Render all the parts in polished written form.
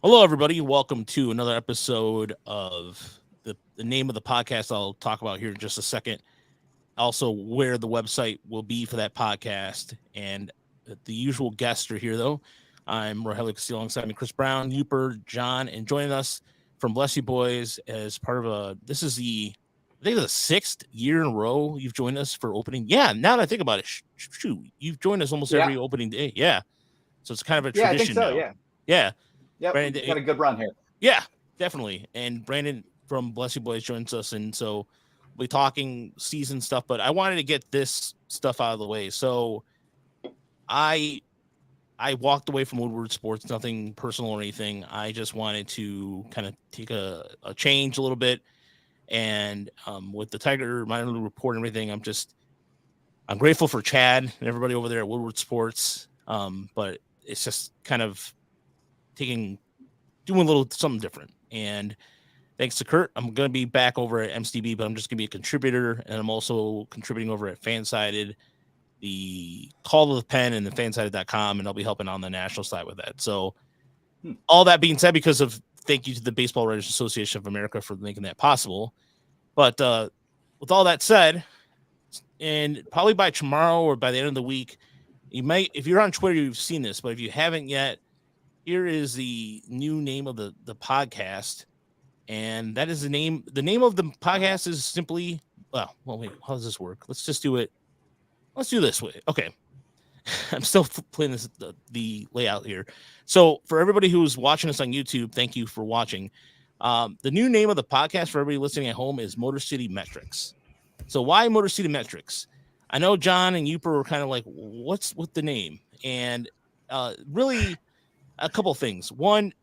Hello, everybody. Welcome to another episode of the name of the podcast I'll talk about here in just a second. Also, where the website will be for that podcast. And the usual guests are here, though. I'm Rogelio Castillo alongside me, Chris Brown, Uper, John, and joining us from Bless You Boys as part of I think the 6th year in a row you've joined us for opening. Yeah, now that I think about it, shoot, you've joined us almost every opening day. Yeah. So it's kind of a tradition. I think so, now. Yeah. Yep, Brandon, got a good run here. Yeah, definitely. And Brandon from Bless You Boys joins us, and so we'll be talking season stuff. But I wanted to get this stuff out of the way. So I walked away from Woodward Sports, nothing personal or anything. I just wanted to kind of take a change a little bit. And with the Tiger minor league report and everything, I'm grateful for Chad and everybody over there at Woodward Sports. But it's just kind of doing a little something different. And thanks to Kurt, I'm going to be back over at MCB, but I'm just going to be a contributor. And I'm also contributing over at Fansided, the Call of the Pen, and the fansided.com. And I'll be helping on the national side with that. So all that being said, because of thank you to the Baseball Writers Association of America for making that possible. But with all that said, and probably by tomorrow or by the end of the week, you might, if you're on Twitter, you've seen this, but if you haven't yet, here is the new name of the podcast, and that is the name. The name of the podcast is simply, wait, how does this work? Let's just do it. Let's do this way. Okay. I'm still playing the layout here. So for everybody who's watching us on YouTube, thank you for watching. The new name of the podcast for everybody listening at home is Motor City Metrics. So why Motor City Metrics? I know John and Uper were kind of like, what's with the name? And really, a couple of things. One,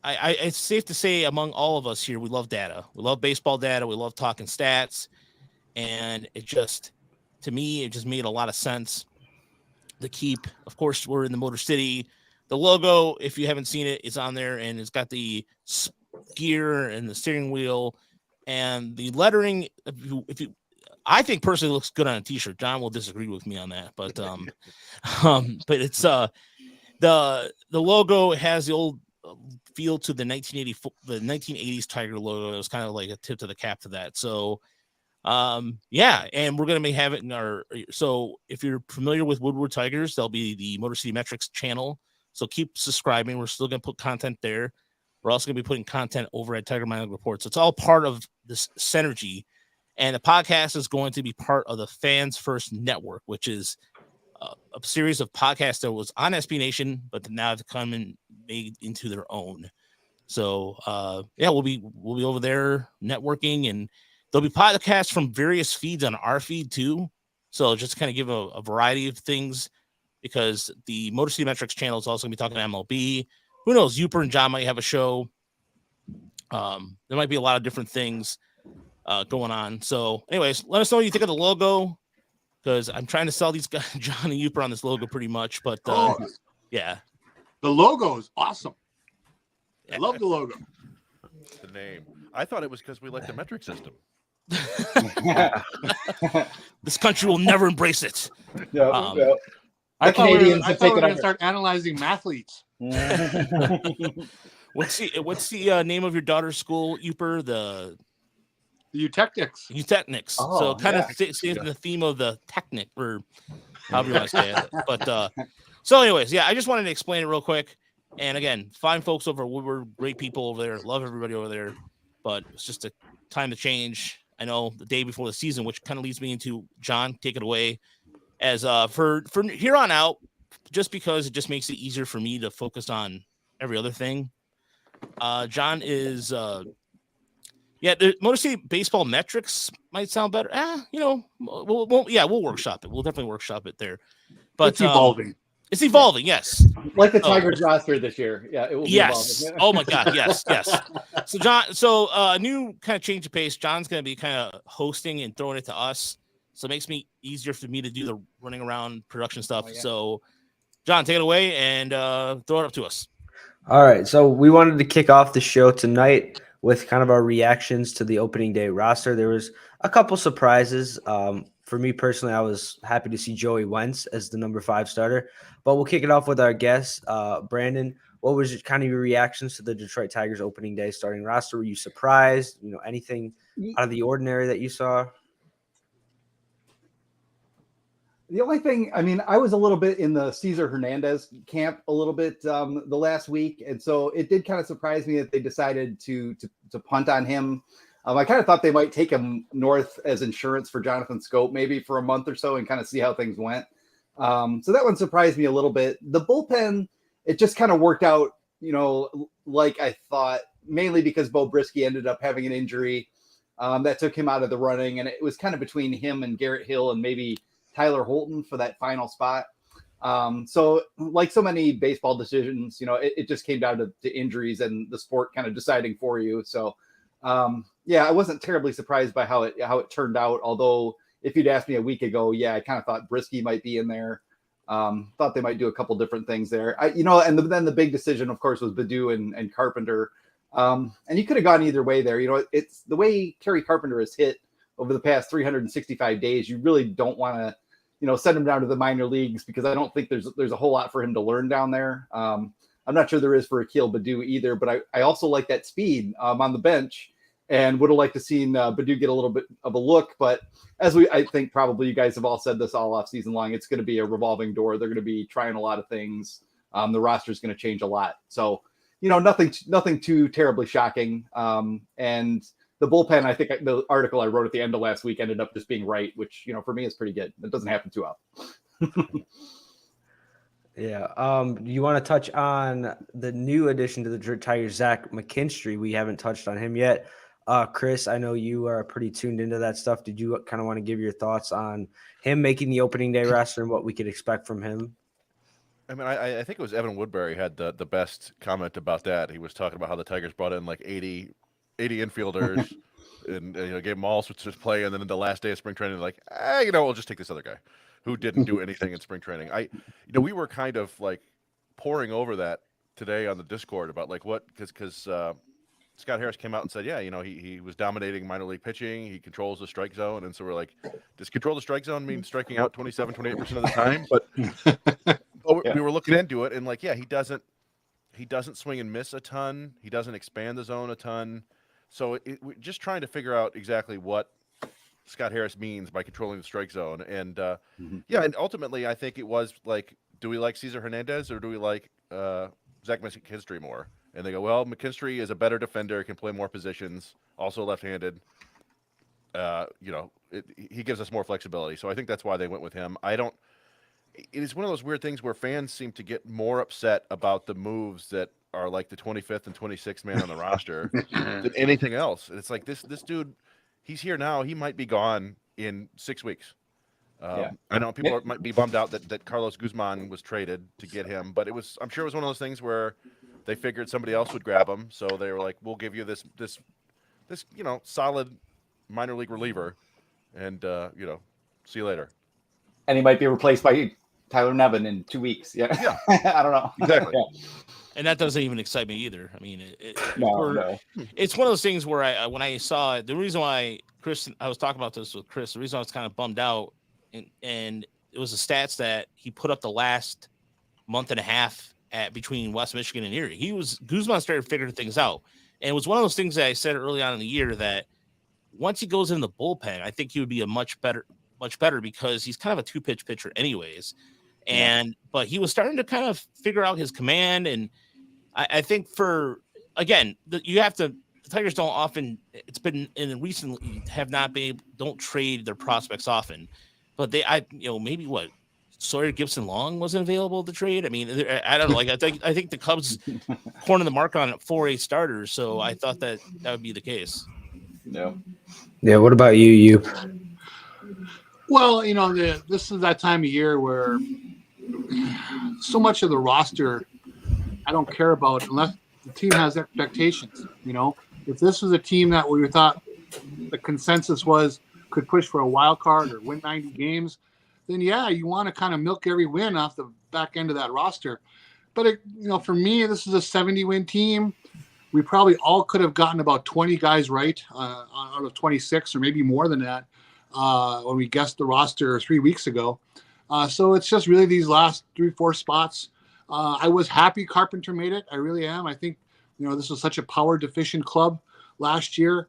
it's safe to say among all of us here, we love data. We love baseball data. We love talking stats. And to me, it just made a lot of sense to keep. Of course, we're in the Motor City. The logo, if you haven't seen it, is on there, and it's got the gear and the steering wheel and the lettering. If you I think personally looks good on a t-shirt. John will disagree with me on that, but but it's the logo has the old feel to the 1980s Tiger logo. It was kind of like a tip to the cap to that. So yeah, and we're gonna be having so if you're familiar with Woodward Tigers, there'll be the Motor City Metrics channel. So keep subscribing. We're still gonna put content there. We're also gonna be putting content over at Tiger Minor League Report. So it's all part of this synergy. And the podcast is going to be part of the Fans First Network, which is a series of podcasts that was on SB Nation, but now have come and made into their own. So yeah, we'll be over there networking, and there'll be podcasts from various feeds on our feed too. So just to kind of give a variety of things, because the Motor City Metrics channel is also going to be talking to MLB. Who knows? Uper and John might have a show. There might be a lot of different things going on. So anyways, let us know what you think of the logo, because I'm trying to sell these guys, John and Uper, on this logo pretty much. But yeah, the logo is awesome. I love the logo. The name. I thought it was because we like the metric system. This country will never embrace it. No. I thought we were going to start analyzing mathletes. What's the name of your daughter's school, Uper? The Eutechnics. Oh, so kind of stays in the theme of the technic, or however you want to say it. But so anyways, yeah, I just wanted to explain it real quick. And again, fine folks over Woodward, great people over there, love everybody over there. But it's just a time to change. I know the day before the season, which kind of leads me into John, take it away. As for here on out, just because it just makes it easier for me to focus on every other thing. John is the Motor City Baseball Metrics might sound better. We'll workshop it. We'll definitely workshop it there. But it's evolving. It's evolving, yes. Like the Tigers roster this year. Yeah, it will be evolving. Oh my God, yes. So John, a new kind of change of pace. John's gonna be kind of hosting and throwing it to us. So it makes me easier for me to do the running around production stuff. Oh, yeah. So John, take it away and throw it up to us. All right. So we wanted to kick off the show tonight with kind of our reactions to the opening day roster. There was a couple surprises. for me personally, I was happy to see Joey Wentz as the number 5 starter. But we'll kick it off with our guest, Brandon. What was kind of your reactions to the Detroit Tigers opening day starting roster? Were you surprised? Anything out of the ordinary that you saw? The only thing, I mean, I was a little bit in the Cesar Hernandez camp a little bit the last week. And so it did kind of surprise me that they decided to punt on him. I kind of thought they might take him north as insurance for Jonathan Scope, maybe for a month or so, and kind of see how things went. So that one surprised me a little bit. The bullpen, it just kind of worked out, like I thought, mainly because Bo Brisky ended up having an injury that took him out of the running. And it was kind of between him and Garrett Hill and maybe Tyler Holton for that final spot. So like so many baseball decisions, it just came down to injuries and the sport kind of deciding for you. So I wasn't terribly surprised by how it turned out. Although if you'd asked me a week ago, I kind of thought Brisky might be in there. Thought they might do a couple different things there. Then the big decision, of course, was Baddoo and Carpenter. And you could have gone either way there. It's the way Kerry Carpenter has hit over the past 365 days. You really don't want to, send him down to the minor leagues because I don't think there's a whole lot for him to learn down there. I'm not sure there is for Akil Baddoo either, but I also like that speed on the bench and would have liked to seen Baddoo get a little bit of a look. But as I think probably you guys have all said this all off season long, it's going to be a revolving door. They're going to be trying a lot of things. The roster is going to change a lot. So, nothing too terribly shocking. And the bullpen, I think the article I wrote at the end of last week ended up just being right, which, for me is pretty good. It doesn't happen too often. Yeah. You want to touch on the new addition to the Detroit Tigers, Zach McKinstry? We haven't touched on him yet. Chris, I know you are pretty tuned into that stuff. Did you kind of want to give your thoughts on him making the opening day roster and what we could expect from him? I mean, I think it was Evan Woodbury had the best comment about that. He was talking about how the Tigers brought in like 80 infielders and gave them all sorts of play, and then in the last day of spring training, like, we'll just take this other guy who didn't do anything in spring training. We were kind of like poring over that today on the Discord about like what because Scott Harris came out and said, he was dominating minor league pitching. He controls the strike zone. And so we're like, does control the strike zone mean striking out 27, 28% of the time? But we were looking into it and like, he doesn't swing and miss a ton. He doesn't expand the zone a ton. So we're just trying to figure out exactly what Scott Harris means by controlling the strike zone. And and ultimately I think it was like, do we like Cesar Hernandez or do we like Zach McKinstry more? And they go, well, McKinstry is a better defender, can play more positions, also left-handed. He gives us more flexibility. So I think that's why they went with him. It is one of those weird things where fans seem to get more upset about the moves that are like the 25th and 26th man on the roster than anything else. And it's like this dude, he's here now. He might be gone in 6 weeks. I know people might be bummed out that Carlos Guzman was traded to get him, but I'm sure it was one of those things where they figured somebody else would grab him, so they were like, "We'll give you this solid minor league reliever, and see you later." And he might be replaced by Tyler Nevin in 2 weeks. Yeah. I don't know Exactly. And that doesn't even excite me either. I mean, no. It's one of those things where when I saw it, the reason why I was talking about this with Chris, the reason I was kind of bummed out, and it was the stats that he put up the last month and a half between West Michigan and Erie. Guzman started figuring things out. And it was one of those things that I said early on in the year that once he goes in the bullpen, I think he would be a much better because he's kind of a 2-pitch pitcher anyways. But he was starting to kind of figure out his command. And I think the Tigers don't often, it's been in recently have not been, don't trade their prospects often, but maybe Sawyer Gibson Long wasn't available to trade. I mean, I don't know. Like I think the Cubs cornered the market on 4 starters, so I thought that would be the case. No. Yeah. What about you? Well, this is that time of year where so much of the roster I don't care about unless the team has expectations. If this was a team that we thought the consensus was could push for a wild card or win 90 games, then you want to kind of milk every win off the back end of that roster. But for me, this is a 70-win team. We probably all could have gotten about 20 guys right out of 26 or maybe more than that. when we guessed the roster 3 weeks ago. So it's just really these last 3-4 spots. I was happy Carpenter made it. I really am. I think, this was such a power deficient club last year.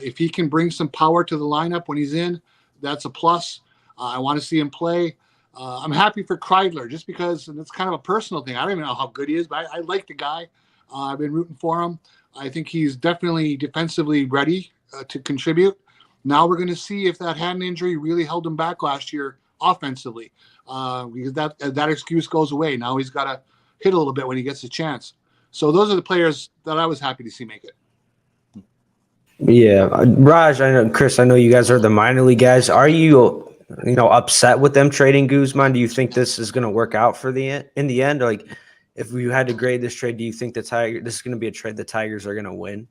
If he can bring some power to the lineup when he's in, that's a plus. I want to see him play. I'm happy for Kreidler just because, and it's kind of a personal thing. I don't even know how good he is, but I like the guy. I've been rooting for him. I think he's definitely defensively ready to contribute. Now we're going to see if that hand injury really held him back last year offensively, because that excuse goes away. Now he's got to hit a little bit when he gets a chance. So those are the players that I was happy to see make it. Yeah, Raj, Chris, I know you guys are the minor league guys. Are you upset with them trading Guzman? Do you think this is going to work out in the end? Like, if we had to grade this trade, do you think this is going to be a trade the Tigers are going to win?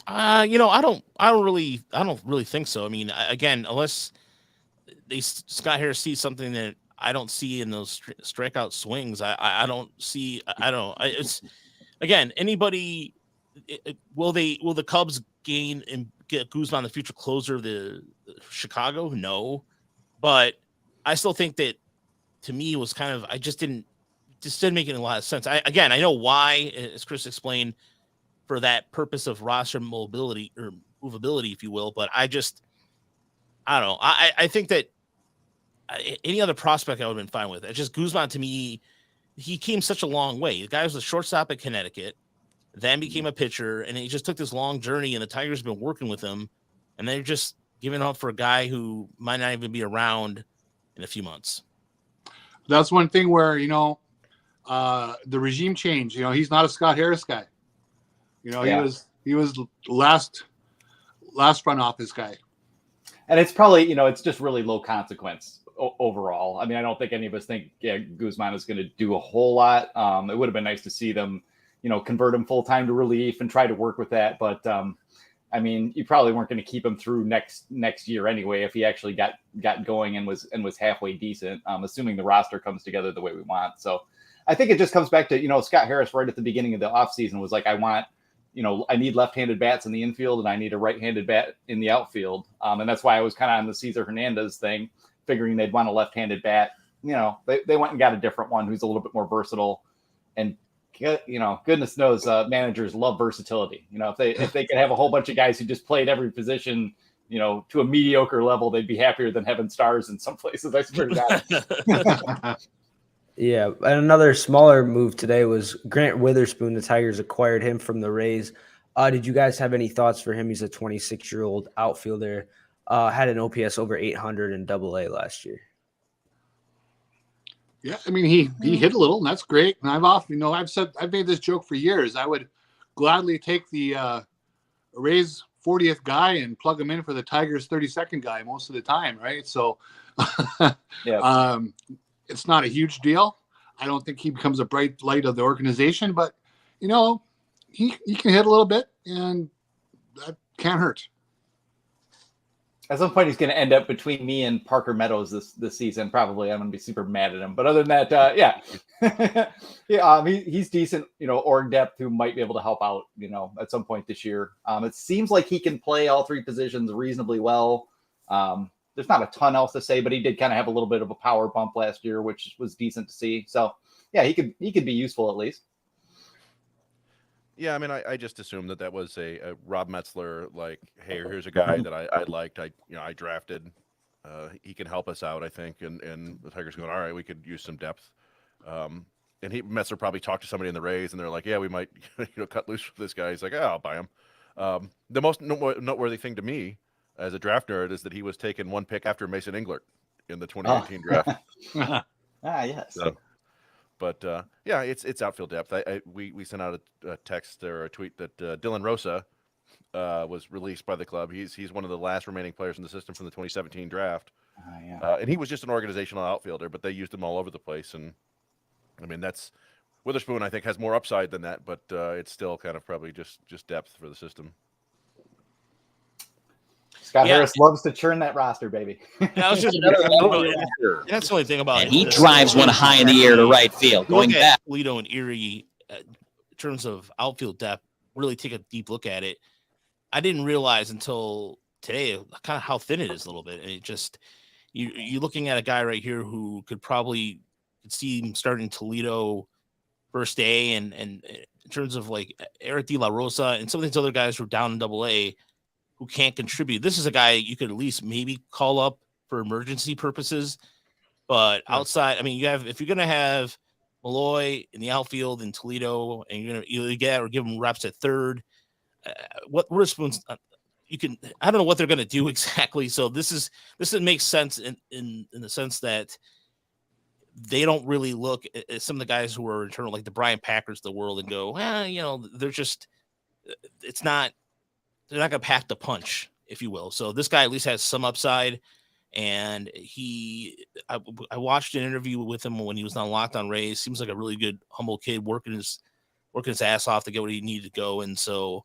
I don't really think so. I mean, again, unless Scott Harris sees something that I don't see in those strikeout swings, I don't see. I don't. It's again, anybody. Will the Cubs gain and get Guzman the future closer of the Chicago? No, but I still think that to me was kind of didn't make a lot of sense. I know why, as Chris explained, for that purpose of roster mobility or movability, if you will, but I don't know. I think that any other prospect I would have been fine with. It's just Guzman to me, he came such a long way. The guy was a shortstop at Connecticut, then became a pitcher, and he just took this long journey, and the Tigers have been working with him, and they're just giving up for a guy who might not even be around in a few months. That's one thing where, the regime change, he's not a Scott Harris guy. He was last front office guy. And it's probably, it's just really low consequence overall. I mean, I don't think any of us think Guzman is going to do a whole lot. It would have been nice to see them, convert him full time to relief and try to work with that. But I mean, you probably weren't going to keep him through next year anyway if he actually got going and was halfway decent, assuming the roster comes together the way we want. So I think it just comes back to, Scott Harris right at the beginning of the offseason was like, I need left-handed bats in the infield and I need a right-handed bat in the outfield. And that's why I was kind of on the Cesar Hernandez thing, figuring they'd want a left-handed bat. They went and got a different one who's a little bit more versatile. And, goodness knows managers love versatility. If they could have a whole bunch of guys who just played every position, to a mediocre level, they'd be happier than having stars in some places. I swear to God. Yeah, and another smaller move today was Grant Witherspoon. The Tigers acquired him from the Rays. Did you guys have any thoughts for him? He's a 26-year-old outfielder. Had an OPS over 800 in AA last year. Yeah, I mean he hit a little, and that's great. And I've made this joke for years. I would gladly take the Rays 40th guy and plug him in for the Tigers 32nd guy most of the time, right? So, yeah. It's not a huge deal. I don't think he becomes a bright light of the organization, but he can hit a little bit, and that can't hurt. At some point, he's going to end up between me and Parker Meadows this season. Probably, I'm going to be super mad at him. But other than that, yeah, he's decent. Org depth who might be able to help out. At some point this year. It seems like he can play all three positions reasonably well. There's not a ton else to say, but he did kind of have a little bit of a power bump last year, which was decent to see. So, yeah, he could be useful at least. Yeah, I mean, I just assumed that was a Rob Metzler, like, hey, here's a guy that I liked. I drafted. He can help us out, I think. And the Tigers going, all right, we could use some depth. And Metzler probably talked to somebody in the Rays, and they're like, yeah, we might cut loose with this guy. He's like, I'll buy him. The most noteworthy thing to me as a draft nerd is that he was taken one pick after Mason Englert in the 2018 draft. Yes. So, but yeah, it's outfield depth. We sent out a text or a tweet that Dylan Rosa was released by the club. He's one of the last remaining players in the system from the 2017 draft. And he was just an organizational outfielder, but they used him all over the place. And I mean, that's Witherspoon, I think, has more upside than that, but it's still kind of probably just depth for the system. Scott Harris loves to churn that roster, baby. That's the only thing about it. And he drives one high in the air to right field. Going back. Toledo and Erie, in terms of outfield depth, really take a deep look at it. I didn't realize until today kind of how thin it is a little bit. And it just you're looking at a guy right here who could probably see him starting Toledo first day, and in terms of like Eric De La Rosa and some of these other guys who are down in AA who can't contribute. This is a guy you could at least maybe call up for emergency purposes. But outside, I mean, if you're gonna have Malloy in the outfield in Toledo, and you're gonna either get or give him reps at third, what response you can? I don't know what they're gonna do exactly. So this makes sense in the sense that they don't really look at some of the guys who are internal, like the Brian Packers of the world, and go, well, they're just they're not gonna pack the punch, if you will. So this guy at least has some upside. And I watched an interview with him when he was on Locked On Rays. Seems like a really good, humble kid, working his ass off to get where he needed to go. And so,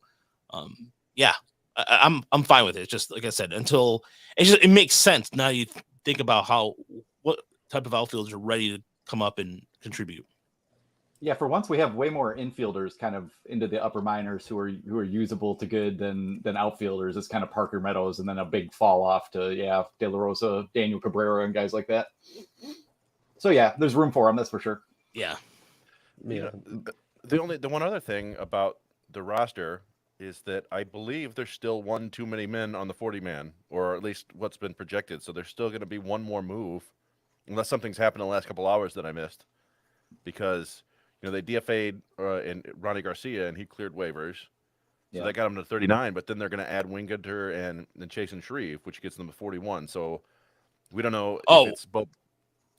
I'm fine with it. Just like I said, until it makes sense now. You think about what type of outfielders are ready to come up and contribute. Yeah, for once we have way more infielders kind of into the upper minors who are usable to good than outfielders. It's kind of Parker Meadows, and then a big fall off to De La Rosa, Daniel Cabrera, and guys like that. So yeah, there's room for them, that's for sure. Yeah. You know, the one other thing about the roster is that I believe there's still one too many men on the 40-man, or at least what's been projected. So there's still going to be one more move, unless something's happened in the last couple hours that I missed, because they DFA'd in Ronnie Garcia, and he cleared waivers. So that got him to 39, but then they're going to add Wingeter and Chasen Shreve, which gets them to 41. So we don't know if it's both.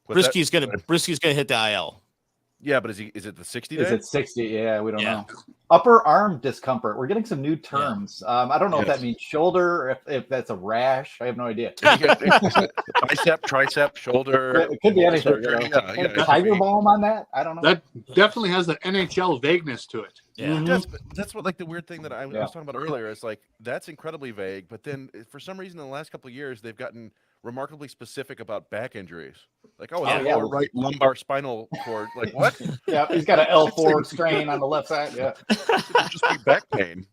Brisky's gonna hit the IL. Yeah, but is it the 60 day? Is it 60? Yeah, we don't know. Upper arm discomfort. We're getting some new terms. I don't know if that means shoulder, or if that's a rash. I have no idea. Bicep, tricep, shoulder. It could be anything. Tiger balm on that? I don't know. That definitely has the NHL vagueness to it. Yeah. That's what, like, the weird thing that I was talking about earlier is, like, that's incredibly vague. But then for some reason in the last couple of years, they've gotten remarkably specific about back injuries. Like, lower right lumbar spinal cord. Like, what? Yeah, he's got an L4 strain on the left side. Yeah. It's just be back pain.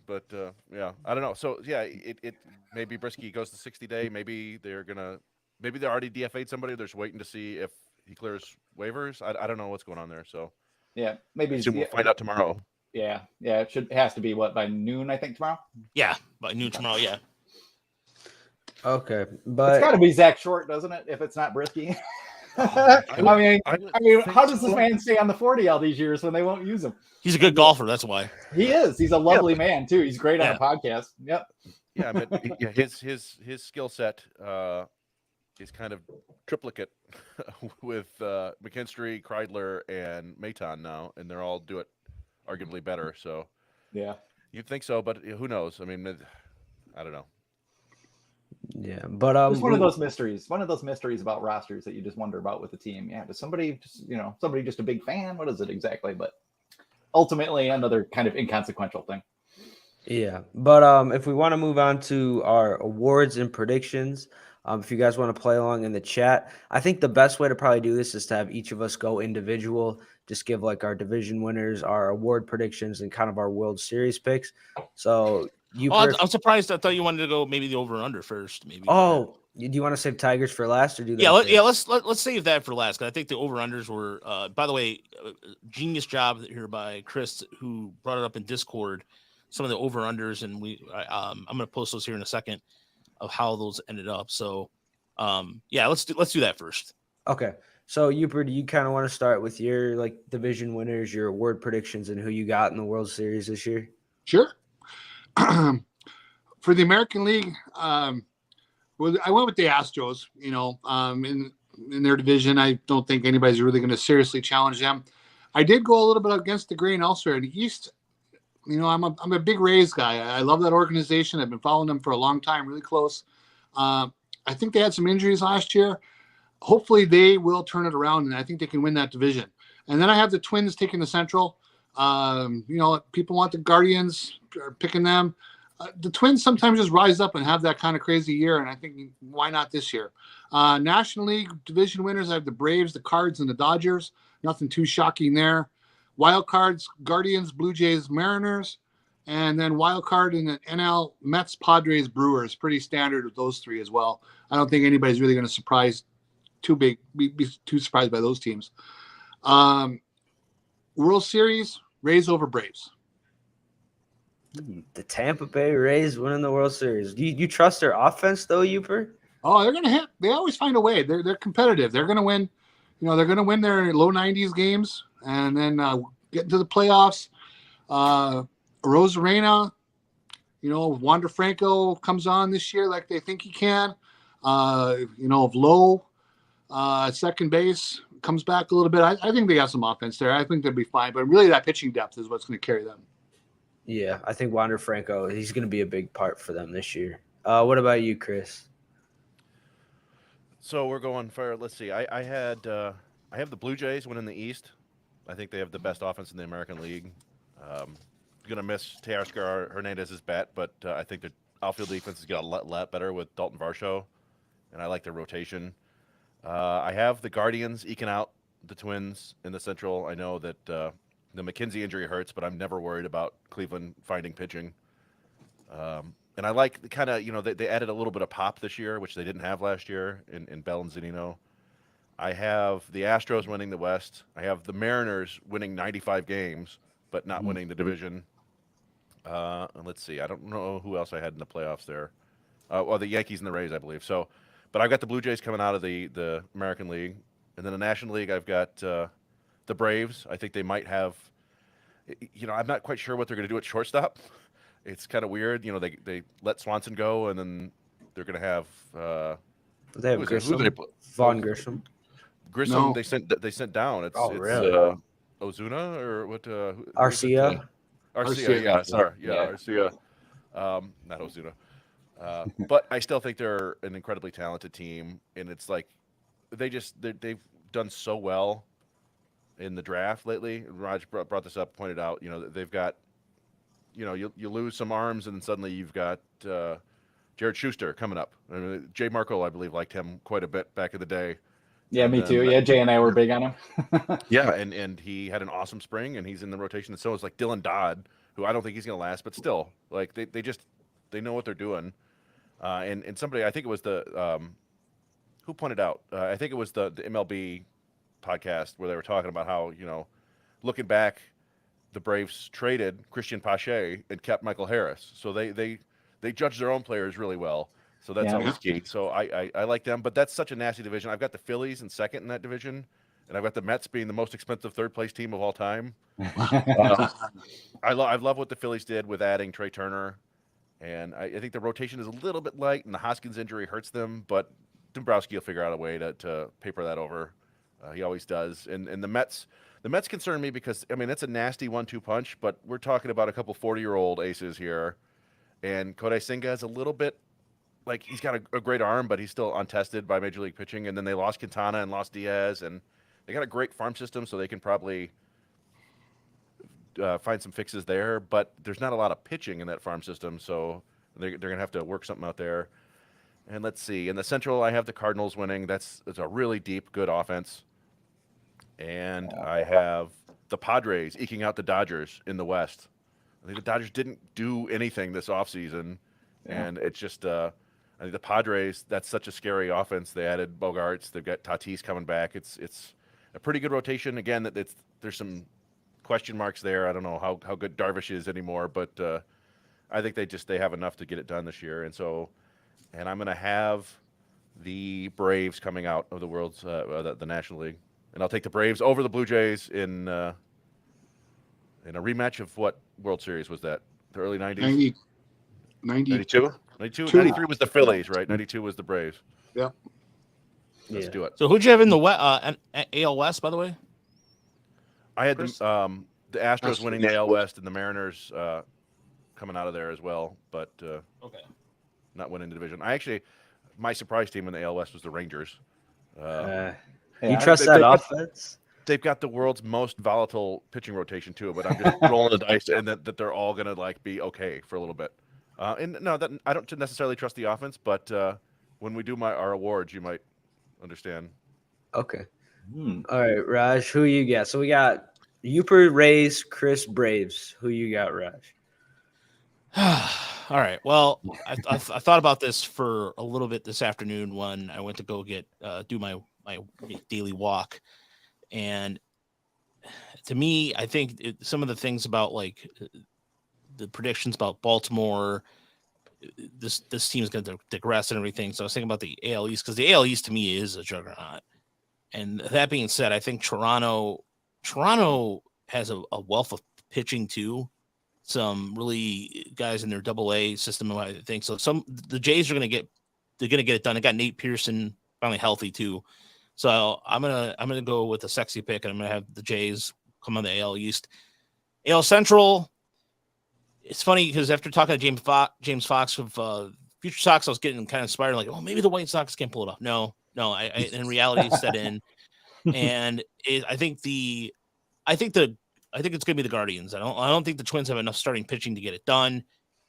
But I don't know. So it maybe Brisky goes to 60 day. Maybe they already DFA'd somebody. They're just waiting to see if he clears waivers. I don't know what's going on there. So yeah, maybe we'll find out tomorrow. Yeah. It has to be by noon, I think, tomorrow. Yeah, by noon tomorrow. Yeah. Okay, but it's got to be Zach Short, doesn't it? If it's not Brisky. I mean, how does this man stay on the 40 all these years when they won't use him? He's a good golfer. That's why. He is. He's a lovely man too. He's great on a podcast. Yep. Yeah, but his skill set is kind of triplicate with McKinstry, Kreidler, and Maton now, and they're all do it arguably better. So yeah, you'd think so, but who knows? I mean, I don't know. Yeah, but it's one of those mysteries about rosters that you just wonder about with the team. Yeah, does somebody just a big fan? What is it exactly? But ultimately, another kind of inconsequential thing. Yeah, but if we want to move on to our awards and predictions, if you guys want to play along in the chat, I think the best way to probably do this is to have each of us go individual, just give like our division winners, our award predictions, and kind of our World Series picks. So I'm surprised. I thought you wanted to go maybe the over and under first. Maybe. Oh, do you want to save Tigers for last or do that? Let's save that for last, because I think the over unders were. By the way, genius job here by Chris, who brought it up in Discord. Some of the over unders, and I'm going to post those here in a second of how those ended up. So, let's do that first. Okay. So you kind of want to start with your like division winners, your award predictions, and who you got in the World Series this year? Sure. For the American League, I went with the Astros. In their division, I don't think anybody's really going to seriously challenge them. I did go a little bit against the grain elsewhere in the East. I'm a big Rays guy. I love that organization. I've been following them for a long time, really close. I think they had some injuries last year. Hopefully they will turn it around, and I think they can win that division. And then I have the Twins taking the Central. People want the Guardians, picking them. The Twins sometimes just rise up and have that kind of crazy year, and I think why not this year? National League division winners, I have the Braves, the Cards, and the Dodgers. Nothing too shocking there. Wild cards, Guardians, Blue Jays, Mariners. And then wild card in the NL, Mets, Padres, Brewers, pretty standard with those three as well. I don't think anybody's really going to be too surprised by those teams. World Series, Rays over Braves. The Tampa Bay Rays winning the World Series. Do you trust their offense though, Uper? Oh, they're going to hit. They always find a way. They're competitive. They're going to win. They're going to win their low 90s games and then get into the playoffs. Rosarena, Wander Franco comes on this year like they think he can. If Lowe at second base comes back a little bit, I think they got some offense there. I think they'll be fine. But really, that pitching depth is what's going to carry them. Yeah, I think Wander Franco, he's going to be a big part for them this year. What about you, Chris? So we're going for, let's see. I have the Blue Jays winning the East. I think they have the best offense in the American League. Going to miss Teoscar Hernandez's bat, but I think the outfield defense is going to get a lot better with Dalton Varsho, and I like their rotation. I have the Guardians eking out the Twins in the Central. I know that the McKenzie injury hurts, but I'm never worried about Cleveland finding pitching. And I like the kind of, they added a little bit of pop this year, which they didn't have last year in Bell and Zunino. I have the Astros winning the West. I have the Mariners winning 95 games, but not winning the division. And let's see. I don't know who else I had in the playoffs there. Well, the Yankees and the Rays, I believe. So, but I've got the Blue Jays coming out of the American League. And then the National League, I've got the Braves. I think they might have, I'm not quite sure what they're going to do at shortstop. It's kind of weird. They let Swanson go, and then they're going to have They have Grisham. Vaughn Grisham. Grissom. No. They sent down. It's really? Ozuna or what? Arcia. Arcia, yeah, sorry, yeah, Arcia. Not Ozuna. But I still think they're an incredibly talented team, and it's like they've done so well in the draft lately. Raj brought this up, pointed out, they've got, you lose some arms, and then suddenly you've got Jared Schuster coming up. I mean, Jay Marco, I believe, liked him quite a bit back in the day. Yeah, me too. Yeah, Jay and I were big on him. Yeah, and he had an awesome spring, and he's in the rotation. And so is like Dylan Dodd, who I don't think he's going to last, but still, like they know what they're doing. And somebody, I think it was who pointed out, I think it was the MLB podcast where they were talking about how, looking back, the Braves traded Christian Pache and kept Michael Harris. So they judge their own players really well. So that's always key. So I like them, but that's such a nasty division. I've got the Phillies in second in that division, and I've got the Mets being the most expensive third place team of all time. I love what the Phillies did with adding Trey Turner, and I think the rotation is a little bit light, and the Hoskins injury hurts them, but Dombrowski will figure out a way to paper that over. He always does. And the Mets concern me because, I mean, it's a nasty 1-2 punch, but we're talking about a couple 40-year-old aces here, and Kodai Senga is a little bit, like, he's got a great arm, but he's still untested by Major League pitching. And then they lost Quintana and lost Diaz, and they got a great farm system, so they can probably find some fixes there. But there's not a lot of pitching in that farm system, so they're going to have to work something out there. And let's see. In the Central, I have the Cardinals winning. It's a really deep, good offense. And I have the Padres eking out the Dodgers in the West. I think the Dodgers didn't do anything this offseason, and it's just I think the Padres, that's such a scary offense. They added Bogarts. They've got Tatis coming back. It's a pretty good rotation. Again, there's some question marks there. I don't know how good Darvish is anymore, but I think they have enough to get it done this year. And I'm going to have the Braves coming out of the the National League, and I'll take the Braves over the Blue Jays in a rematch of what World Series was that? The early 90s? 92? 93 was the Phillies, right? 92 was the Braves. Yeah. Let's do it. So who'd you have in the AL West, by the way? I had the Astros winning the AL West and the Mariners coming out of there as well, but not winning the division. My surprise team in the AL West was the Rangers. You trust that offense? They've got the world's most volatile pitching rotation too, but I'm just rolling the dice and that they're all going to be okay for a little bit. And no, that I don't necessarily trust the offense, but when we do our awards, you might understand. Okay. All right, Raj, who you got? So we got Uper Rays, Chris Braves. Who you got, Raj? All right. Well, I thought about this for a little bit this afternoon when I went to go do my daily walk, and to me, I think some of the things about like the predictions about Baltimore, this team is going to digress and everything. So I was thinking about the AL East, because the AL East to me is a juggernaut. And that being said, I think Toronto has a wealth of pitching too. Some really guys in their AA system, I think. So the Jays are going to get it done. They got Nate Pearson finally healthy too. So I'm gonna go with a sexy pick, and I'm gonna have the Jays come on the AL East. AL Central. It's funny because after talking to James Fox of Future Sox, I was getting kind of inspired, like, oh, maybe the White Sox can pull it off. No, I in reality set in, and I think it's gonna be the Guardians. I don't think the Twins have enough starting pitching to get it done.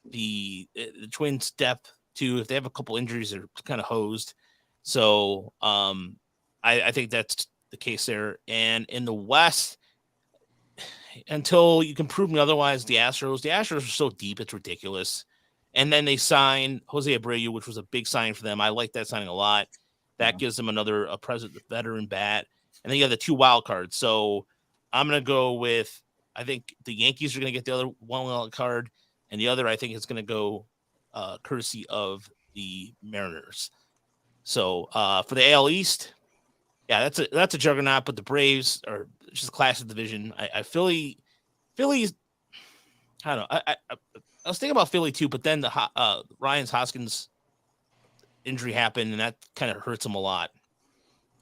The Twins' depth too, if they have a couple injuries, they're kind of hosed. So I think that's the case there. And in the West, until you can prove me otherwise, the Astros are so deep, it's ridiculous. And then they signed Jose Abreu, which was a big signing for them. I like that signing a lot. That gives them a veteran bat. And then you have the 2 wild cards. So I'm going to go with, I think the Yankees are going to get the other 1 wild card, and the other I think is going to go courtesy of the Mariners. So for the AL East, yeah, that's a juggernaut. But the Braves are just a classic division. Philly's. I don't know. I was thinking about Philly too, but then the Ryan Hoskins injury happened, and that kind of hurts them a lot.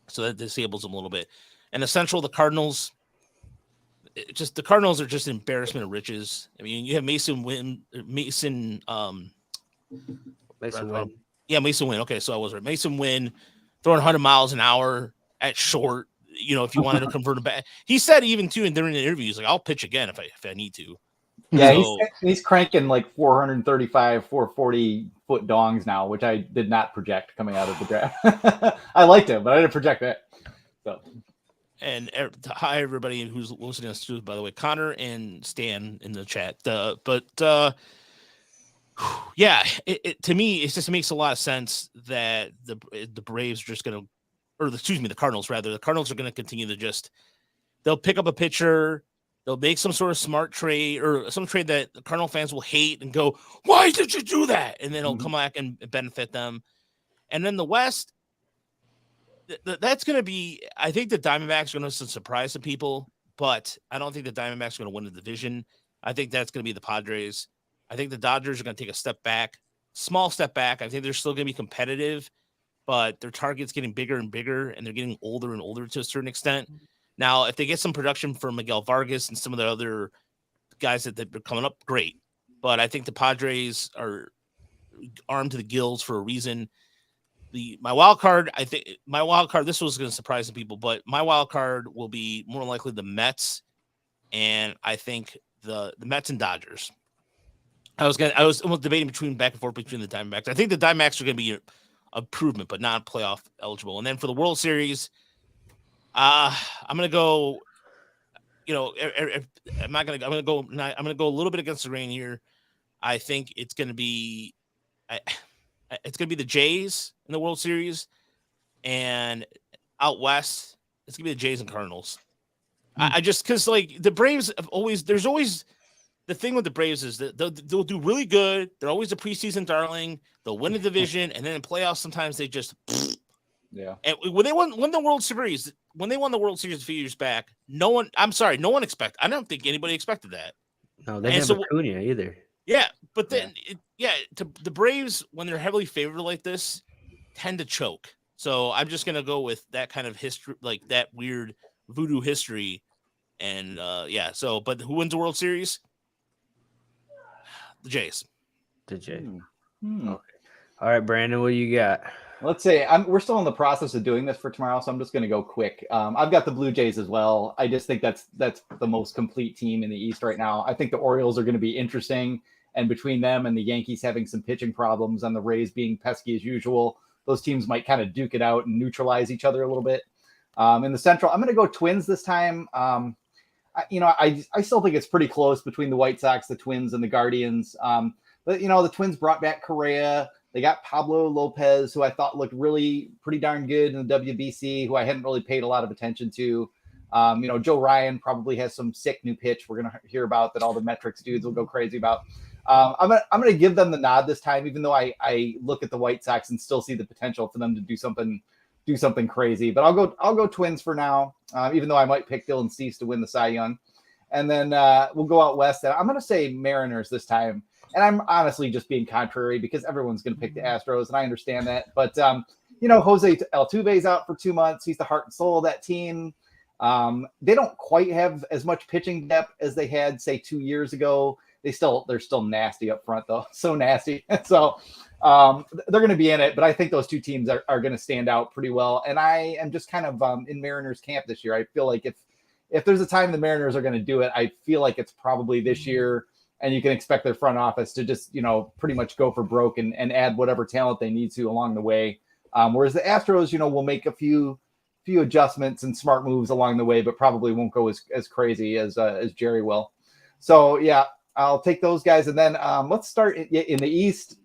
So that disables them a little bit. And the Central, the Cardinals. The Cardinals are just an embarrassment of riches. I mean, you have Mason Wynn. Yeah, Mason Wynn. Okay, so I was right. Mason Wynn throwing 100 miles an hour at short. You know, if you wanted to convert him back, he said even too, and during the interview, he's like, "I'll pitch again if I need to." Yeah, so, he's cranking like 435, 440 foot dongs now, which I did not project coming out of the draft. I liked him, but I didn't project that. So. And hi everybody who's listening to us too, by the way, Connor and Stan in the chat. Yeah, to me, it just makes a lot of sense that the Braves are just going to, the Cardinals rather. The Cardinals are going to continue to they'll pick up a pitcher, they'll make some sort of smart trade or some trade that the Cardinal fans will hate and go, "Why did you do that?" And then it'll come back and benefit them. And then the West, that's going to be, I think the Diamondbacks are going to surprise some people, but I don't think the Diamondbacks are going to win the division. I think that's going to be the Padres. I think the Dodgers are going to take a small step back. I think they're still going to be competitive, but their target's getting bigger and bigger, and they're getting older and older to a certain extent. Now, if they get some production from Miguel Vargas and some of the other guys that are coming up, great. But I think the Padres are armed to the gills for a reason. My wild card, this was going to surprise some people, but my wild card will be more likely the Mets, and I think the Mets and Dodgers. I was almost debating back and forth between the Diamondbacks. I think the Diamondbacks are going to be an improvement, but not playoff eligible. And then for the World Series, I'm going to go. You know, I'm going to go a little bit against the grain here. I think it's going to be. It's going to be the Jays in the World Series, and out west, it's going to be the Jays and Cardinals. I just, because like the Braves there's always the thing with the Braves is that they'll do really good. They're always a preseason darling. They'll win the division, and then in playoffs, sometimes they just, yeah. And when they won the World Series, a few years back, no one expected. I don't think anybody expected that. No, they didn't have Acuna either. Yeah, but then, the Braves, when they're heavily favored like this, tend to choke. So I'm just going to go with that kind of history, like that weird voodoo history. And, but who wins the World Series? The Jays. The Jays. Okay. All right, Brandon, what do you got? Let's say we're still in the process of doing this for tomorrow, so I'm just going to go quick. I've got the Blue Jays as well. I just think that's the most complete team in the East right now. I think the Orioles are going to be interesting. And between them and the Yankees having some pitching problems and the Rays being pesky as usual, those teams might kind of duke it out and neutralize each other a little bit. In the Central, I'm going to go Twins this time. I still think it's pretty close between the White Sox, the Twins, and the Guardians. But the Twins brought back Correa. They got Pablo Lopez, who I thought looked really pretty darn good in the WBC, who I hadn't really paid a lot of attention to. Joe Ryan probably has some sick new pitch we're gonna hear about that all the metrics dudes will go crazy about. I'm gonna give them the nod this time, even though I look at the White Sox and still see the potential for them to do something crazy. But I'll go Twins for now, even though I might pick Dylan Cease to win the Cy Young. And then we'll go out west. And I'm gonna say Mariners this time. And I'm honestly just being contrary because everyone's gonna pick the Astros, and I understand that. But Jose Altuve's out for 2 months. He's the heart and soul of that team. They don't quite have as much pitching depth as they had, say, 2 years ago. They're still nasty up front, though. So nasty. So they're going to be in it, but I think those two teams are going to stand out pretty well. And I am just kind of in Mariners camp this year. I feel like if there's a time the Mariners are going to do it, I feel like it's probably this year. And you can expect their front office to just, pretty much go for broke and add whatever talent they need to along the way. Whereas the Astros, will make a few adjustments and smart moves along the way, but probably won't go as crazy as Jerry will. So yeah, I'll take those guys. And then let's start in the East.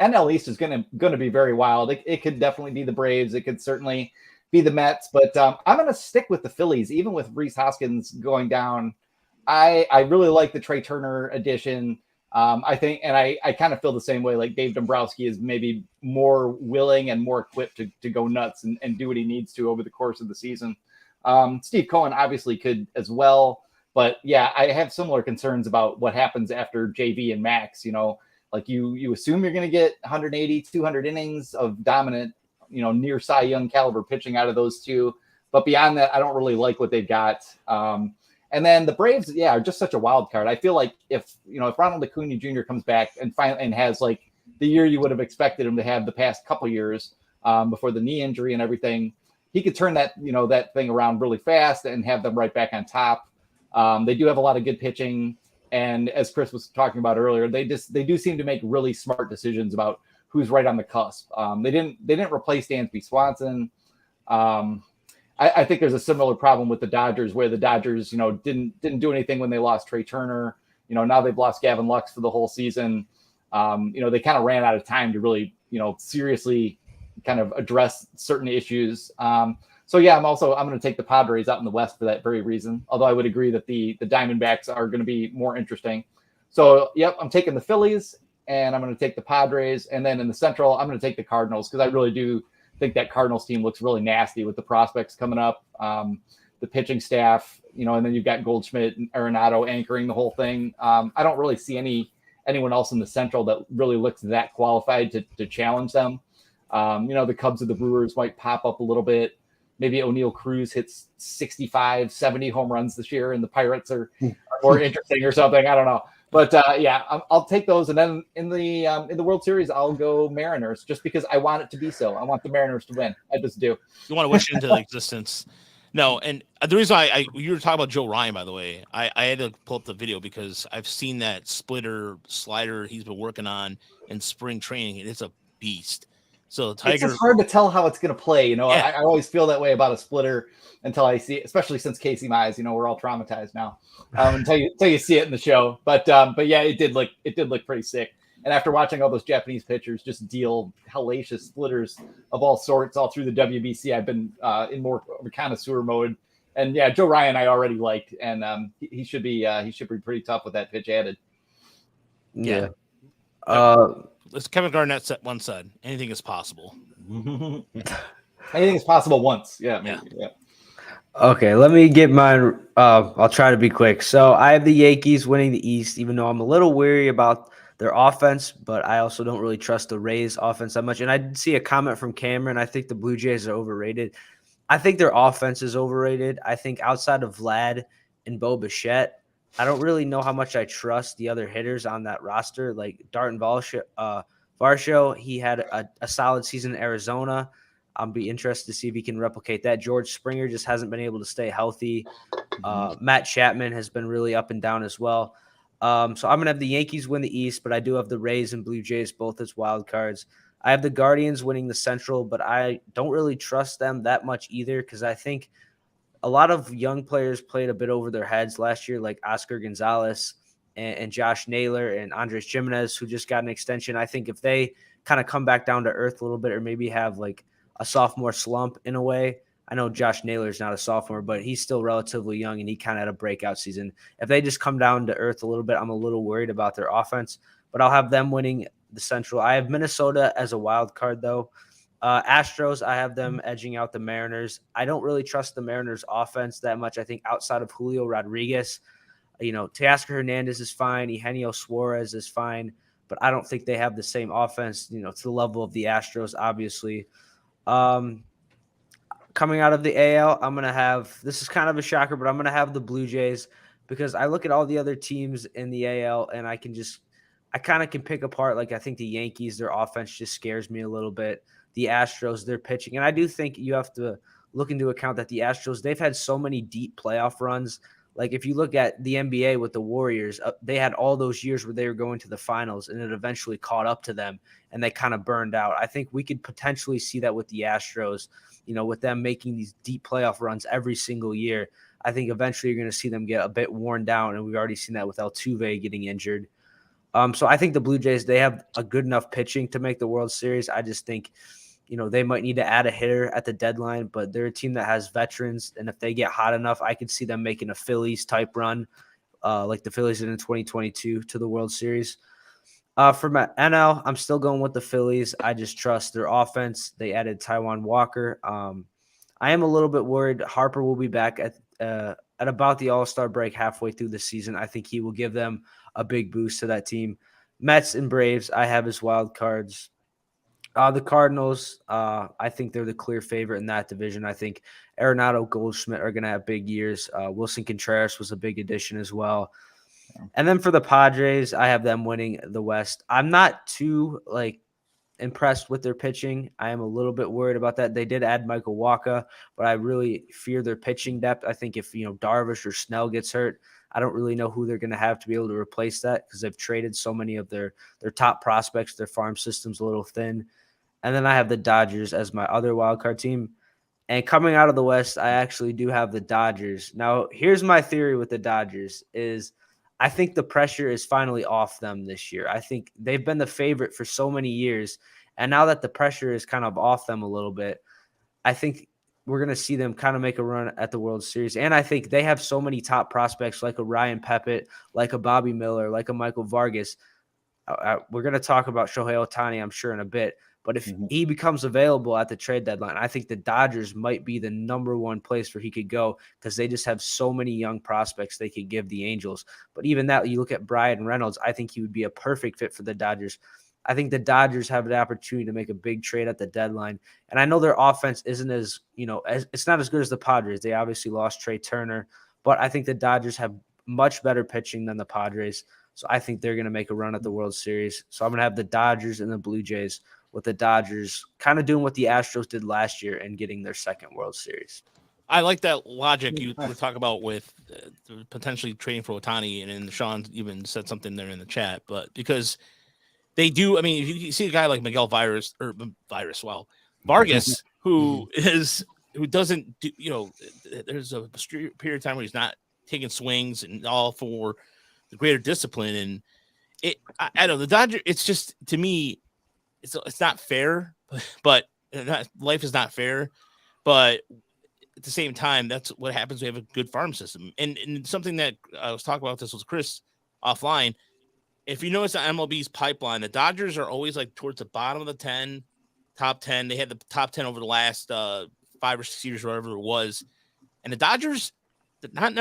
NL East is going to be very wild. It could definitely be the Braves. It could certainly be the Mets, but I'm going to stick with the Phillies, even with Rhys Hoskins going down. I really like the Trey Turner addition. I think, and I kind of feel the same way. Like Dave Dombrowski is maybe more willing and more equipped to go nuts and do what he needs to over the course of the season. Steve Cohen obviously could as well, but yeah, I have similar concerns about what happens after JV and Max. Like you assume you're going to get 180, 200 innings of dominant, near Cy Young caliber pitching out of those two. But beyond that, I don't really like what they've got. And then the Braves, are just such a wild card. I feel like if Ronald Acuna Jr. comes back and has like the year you would have expected him to have the past couple years before the knee injury and everything, he could turn that thing around really fast and have them right back on top. They do have a lot of good pitching, and as Chris was talking about earlier, they do seem to make really smart decisions about who's right on the cusp. They didn't replace Dansby Swanson. I think there's a similar problem with the Dodgers, where the Dodgers, didn't do anything when they lost Trey Turner. Now they've lost Gavin Lux for the whole season. They kind of ran out of time to really, seriously kind of address certain issues. So yeah, I'm going to take the Padres out in the West for that very reason. Although I would agree that the Diamondbacks are going to be more interesting. So yep, I'm taking the Phillies and I'm going to take the Padres, and then in the Central, I'm going to take the Cardinals because I really do think that Cardinals team looks really nasty with the prospects coming up, the pitching staff, and then you've got Goldschmidt and Arenado anchoring the whole thing. I don't really see anyone else in the Central that really looks that qualified to challenge them. The Cubs or the Brewers might pop up a little bit. Maybe O'Neal Cruz hits 65, 70 home runs this year, and the Pirates are more interesting or something. I don't know. But I'll take those, and then in the World Series, I'll go Mariners just because I want it to be so. I want the Mariners to win. I just do. You want to wish it into existence. No, and the reason why you were talking about Joe Ryan, by the way, I had to pull up the video because I've seen that splitter slider he's been working on in spring training, and it's a beast. So It's just hard to tell how it's going to play. I always feel that way about a splitter until I see it, especially since Casey Mize. We're all traumatized now until you see it in the show. But yeah, it did look pretty sick. And after watching all those Japanese pitchers just deal hellacious splitters of all sorts all through the WBC, I've been in more of a connoisseur mode. And yeah, Joe Ryan I already liked, and he should be pretty tough with that pitch added. Yeah. Let's Kevin Garnett set one side. Anything is possible. Anything is possible once. Yeah. Okay, let me get mine. I'll try to be quick. So I have the Yankees winning the East, even though I'm a little weary about their offense, but I also don't really trust the Rays offense that much. And I did see a comment from Cameron. I think the Blue Jays are overrated. I think their offense is overrated. I think outside of Vlad and Bo Bichette, I don't really know how much I trust the other hitters on that roster. Like Darton Varsho, he had a solid season in Arizona. I'll be interested to see if he can replicate that. George Springer just hasn't been able to stay healthy. Matt Chapman has been really up and down as well. So I'm going to have the Yankees win the East, but I do have the Rays and Blue Jays both as wild cards. I have the Guardians winning the Central, but I don't really trust them that much either because I think a lot of young players played a bit over their heads last year, like Oscar Gonzalez and Josh Naylor and Andres Jimenez, who just got an extension. I think if they kind of come back down to earth a little bit, or maybe have like a sophomore slump in a way. I know Josh Naylor is not a sophomore, but he's still relatively young, and he kind of had a breakout season. If they just come down to earth a little bit, I'm a little worried about their offense, but I'll have them winning the Central. I have Minnesota as a wild card, though. Astros, I have them edging out the Mariners. I don't really trust the Mariners offense that much. I think outside of Julio Rodriguez, Teoscar Hernandez is fine. Eugenio Suarez is fine, but I don't think they have the same offense, to the level of the Astros, obviously. Coming out of the AL, I'm going to have – this is kind of a shocker, but I'm going to have the Blue Jays because I look at all the other teams in the AL and I kind of can pick apart. Like I think the Yankees, their offense just scares me a little bit. The Astros, their pitching. And I do think you have to look into account that the Astros, they've had so many deep playoff runs. Like if you look at the NBA with the Warriors, they had all those years where they were going to the finals and it eventually caught up to them and they kind of burned out. I think we could potentially see that with the Astros, with them making these deep playoff runs every single year. I think eventually you're going to see them get a bit worn down, and we've already seen that with Altuve getting injured. So I think the Blue Jays, they have a good enough pitching to make the World Series. I just think, they might need to add a hitter at the deadline, but they're a team that has veterans, and if they get hot enough, I could see them making a Phillies-type run, like the Phillies did in 2022 to the World Series. For my NL, I'm still going with the Phillies. I just trust their offense. They added Taijuan Walker. I am a little bit worried Harper will be back at about the All-Star break halfway through the season. I think he will give them a big boost to that team. Mets and Braves, I have as wild cards. The Cardinals, I think they're the clear favorite in that division. I think Arenado, Goldschmidt are going to have big years. Wilson Contreras was a big addition as well. And then for the Padres, I have them winning the West. I'm not too impressed with their pitching. I am a little bit worried about that. They did add Michael Wacha, but I really fear their pitching depth. I think if Darvish or Snell gets hurt, I don't really know who they're going to have to be able to replace that because they've traded so many of their top prospects. Their farm system's a little thin. And then I have the Dodgers as my other wildcard team. And coming out of the West, I actually do have the Dodgers. Now, here's my theory with the Dodgers is I think the pressure is finally off them this year. I think they've been the favorite for so many years. And now that the pressure is kind of off them a little bit, I think we're going to see them kind of make a run at the World Series. And I think they have so many top prospects like a Ryan Pepiot, like a Bobby Miller, like a Michael Vargas. We're going to talk about Shohei Ohtani, I'm sure, in a bit. But if he becomes available at the trade deadline, I think the Dodgers might be the number one place where he could go because they just have so many young prospects they could give the Angels. But even that, you look at Brian Reynolds, I think he would be a perfect fit for the Dodgers. I think the Dodgers have the opportunity to make a big trade at the deadline. And I know their offense isn't it's not as good as the Padres. They obviously lost Trey Turner, but I think the Dodgers have much better pitching than the Padres. So I think they're going to make a run at the World Series. So I'm going to have the Dodgers and the Blue Jays, with the Dodgers kind of doing what the Astros did last year and getting their second World Series. I like that logic you were talking about with potentially trading for Ohtani, and then Sean even said something there in the chat, but because they do, I mean, if you see a guy like Vargas, who doesn't do, there's a period of time where he's not taking swings and all for the greater discipline. And I don't know, the Dodgers, it's just, to me, it's not fair, but life is not fair. But at the same time, that's what happens. We have a good farm system. And something that I was talking about this with Chris offline. If you notice the MLB's pipeline, the Dodgers are always like towards the bottom of the top 10. They had the top 10 over the last 5 or 6 years, whatever it was. And the Dodgers, they're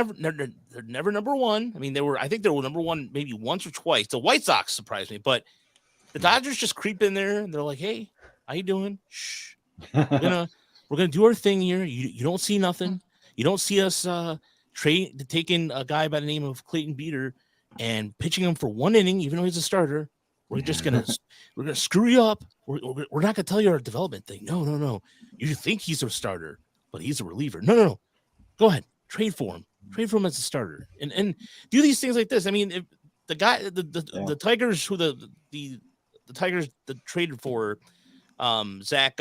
never number one. I mean, I think they were number one maybe once or twice. The White Sox surprised me, but the Dodgers just creep in there and they're like, "Hey, how you doing? Shh. We're gonna do our thing here. You don't see nothing. You don't see us taking a guy by the name of Clayton Beeter and pitching him for 1 inning, even though he's a starter. We're gonna screw you up. We're not gonna tell you our development thing. No. You think he's a starter, but he's a reliever. No. Go ahead, trade for him. Trade for him as a starter, and do these things like this. I mean, if the guy, the Tigers, who the Tigers that traded for Zach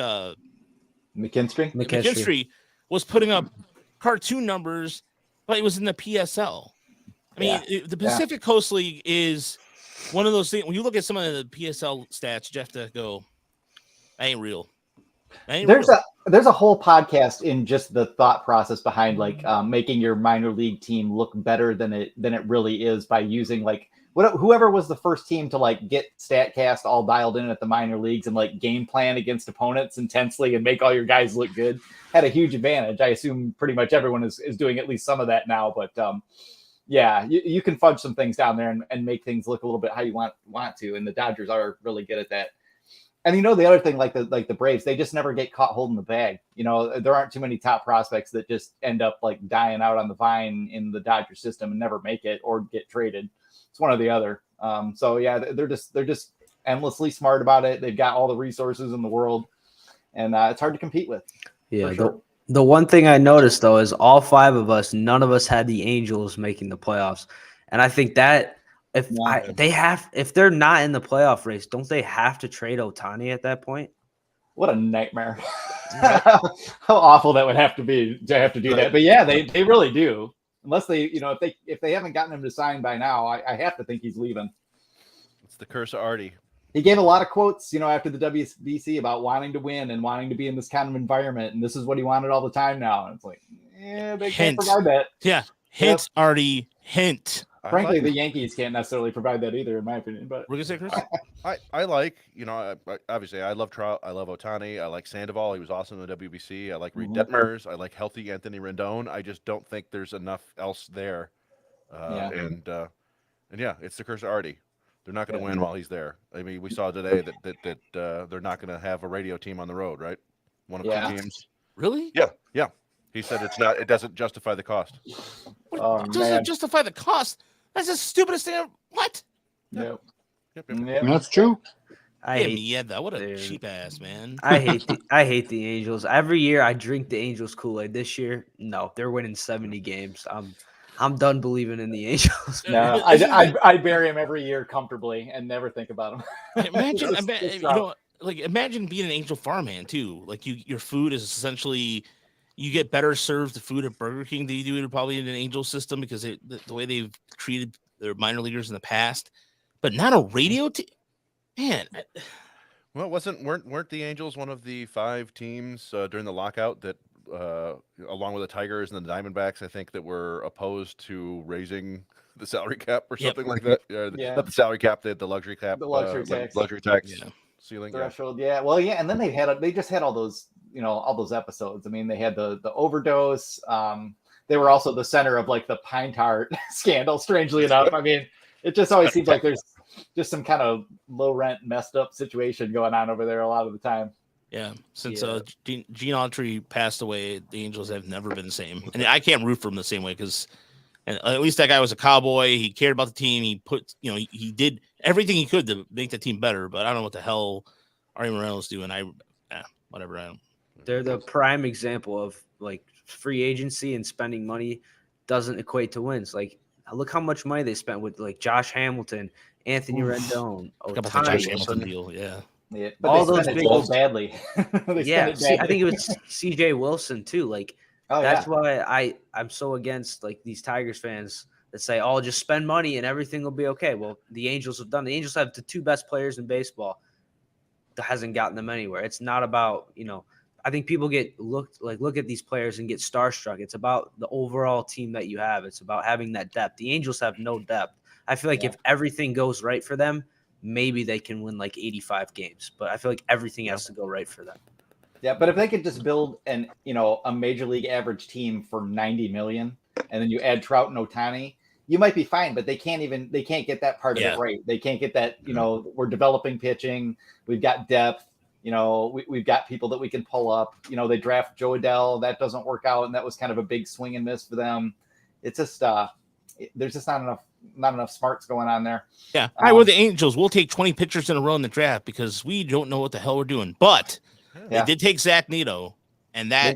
McKinstry was putting up cartoon numbers, but it was in the PSL. I mean, the Pacific Coast League is one of those things. When you look at some of the PSL stats, you have to go, "That ain't real." There's a whole podcast in just the thought process behind like making your minor league team look better than it really is by using like whoever was the first team to like get StatCast all dialed in at the minor leagues and like game plan against opponents intensely and make all your guys look good had a huge advantage. I assume pretty much everyone is doing at least some of that now, but yeah, you can fudge some things down there and make things look a little bit how you want to, and the Dodgers are really good at that. And the other thing, like the Braves, they just never get caught holding the bag. There aren't too many top prospects that just end up like dying out on the vine in the Dodger system and never make it or get traded. It's one or the other. So yeah, they're just endlessly smart about it. They've got all the resources in the world, and it's hard to compete with. Yeah. Sure. The one thing I noticed though is all 5 of us, none of us had the Angels making the playoffs, and I think that. If they're not in the playoff race, don't they have to trade Ohtani at that point? What a nightmare. How awful that would have to be to have to do that. But yeah, they really do. Unless they, if they haven't gotten him to sign by now, I have to think he's leaving. It's the curse of Artie. He gave a lot of quotes, after the WBC about wanting to win and wanting to be in this kind of environment, and this is what he wanted all the time now. And it's like, they can't provide that. Yeah. Hint, Artie. Hint. Frankly, the Yankees can't necessarily provide that either, in my opinion. But we're gonna say, Chris, I like, obviously I love Trout, I love Ohtani, I like Sandoval, he was awesome in the WBC. I like Reed Detmers, I like healthy Anthony Rendon. I just don't think there's enough else there. And yeah, it's the curse of Artie. They're not going to win while he's there. I mean, we saw today that they're not going to have a radio team on the road, right? One of 2 teams. Really? Yeah. He said it doesn't justify the cost. What doesn't justify the cost? That's the stupidest thing ever. What? Yep. That's true. What a cheap ass, man. I hate the Angels. Every year I drink the Angels Kool-Aid. This year, no, they're winning 70 games. I'm done believing in the Angels. No, I bury him every year comfortably and never think about him. Imagine, imagine being an Angel farmhand too. Like your food is essentially, you get better served the food at Burger King than you do probably in an Angel system because the way they've treated their minor leaguers in the past. But not a radio team, man. Well, weren't the Angels one of the 5 teams during the lockout that, along with the Tigers and the Diamondbacks, I think, that were opposed to raising the salary cap or something like that? Not the salary cap, the luxury cap, the luxury tax, luxury tax ceiling threshold. Yeah, well, yeah, and then they just had all those, all those episodes. I mean, they had the overdose. They were also the center of like the Pine Tart scandal. Strangely enough, I mean, it just always seems like there's just some kind of low rent, messed up situation going on over there a lot of the time. Yeah, since Gene Autry passed away, the Angels have never been the same, and I can't root for him the same way because, at least that guy was a cowboy. He cared about the team. He put, he did everything he could to make the team better. But I don't know what the hell Artie Moreno's doing. Whatever. They're the prime example of like free agency and spending money doesn't equate to wins. Like, look how much money they spent with like Josh Hamilton, Anthony Rendon, Josh Hamilton deal, Yeah, but all they those spent big it so badly. I think it was CJ Wilson too. Like, that's why I'm so against like these Tigers fans that say, "Oh, just spend money and everything will be okay." Well, the Angels have done. The Angels have the 2 best players in baseball. That hasn't gotten them anywhere. It's not about I think people look at these players and get starstruck. It's about the overall team that you have. It's about having that depth. The Angels have no depth. I feel like if everything goes right for them, maybe they can win like 85 games. But I feel like everything has to go right for them. Yeah, but if they could just build a major league average team for $90 million, and then you add Trout and Ohtani, you might be fine. But they can't get that part of it right. They can't get that. We're developing pitching. We've got depth. We've got people that we can pull up. They draft Joe Adell. That doesn't work out, and that was kind of a big swing and miss for them. It's just there's just not enough smarts going on there. Yeah, we're the Angels. We'll take 20 pitchers in a row in the draft because we don't know what the hell we're doing. But they did take Zach Neto, and that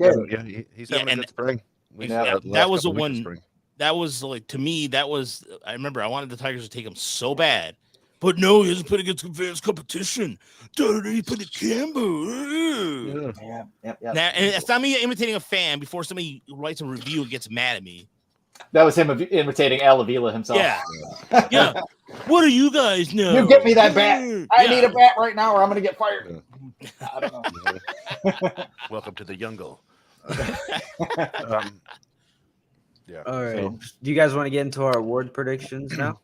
he's having a good spring. That was the one. That was like, to me, that was. I remember I wanted the Tigers to take him so bad. But no, he hasn't played against advanced competition. He put a Campbell. Yeah. Now, and it's not me imitating a fan before somebody writes a review and gets mad at me. That was him imitating Al Avila himself. Yeah. Yeah. What do you guys know? You get me that bat. I Yeah. need a bat right now, or I'm gonna get fired. I don't know. Welcome to the Jungle. Yeah. All right. so- Do you guys want to get into our award predictions now?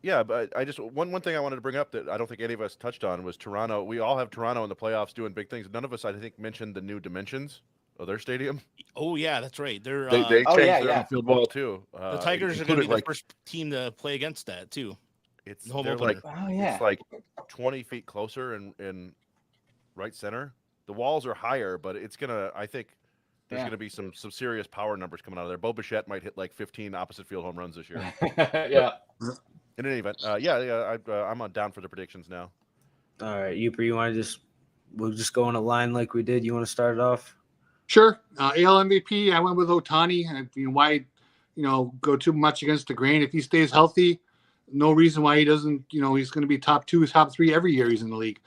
Yeah, but I just one thing I wanted to bring up that I don't think any of us touched on was Toronto. We all have Toronto in the playoffs doing big things. None of us, I think, mentioned the new dimensions of their stadium. Oh yeah, that's right. They're They changed Oh, yeah, their yeah. field wall too. the Tigers are going to be like the first team to play against that too. it's home they're opener. like Oh yeah. it's like 20 feet closer in right center. The walls are higher, but it's gonna. I think there's Yeah. gonna be some serious power numbers coming out of there. Bo Bichette might hit like 15 opposite field home runs this year. Yeah. In any event, I'm on down for the predictions now. All right, Uper, you want to we'll just go on a line like we did. You want to start it off? Sure. AL MVP, I went with Otani. And why, go too much against the grain? If he stays healthy, no reason why he doesn't. He's going to be top 2, top 3 every year he's in the league.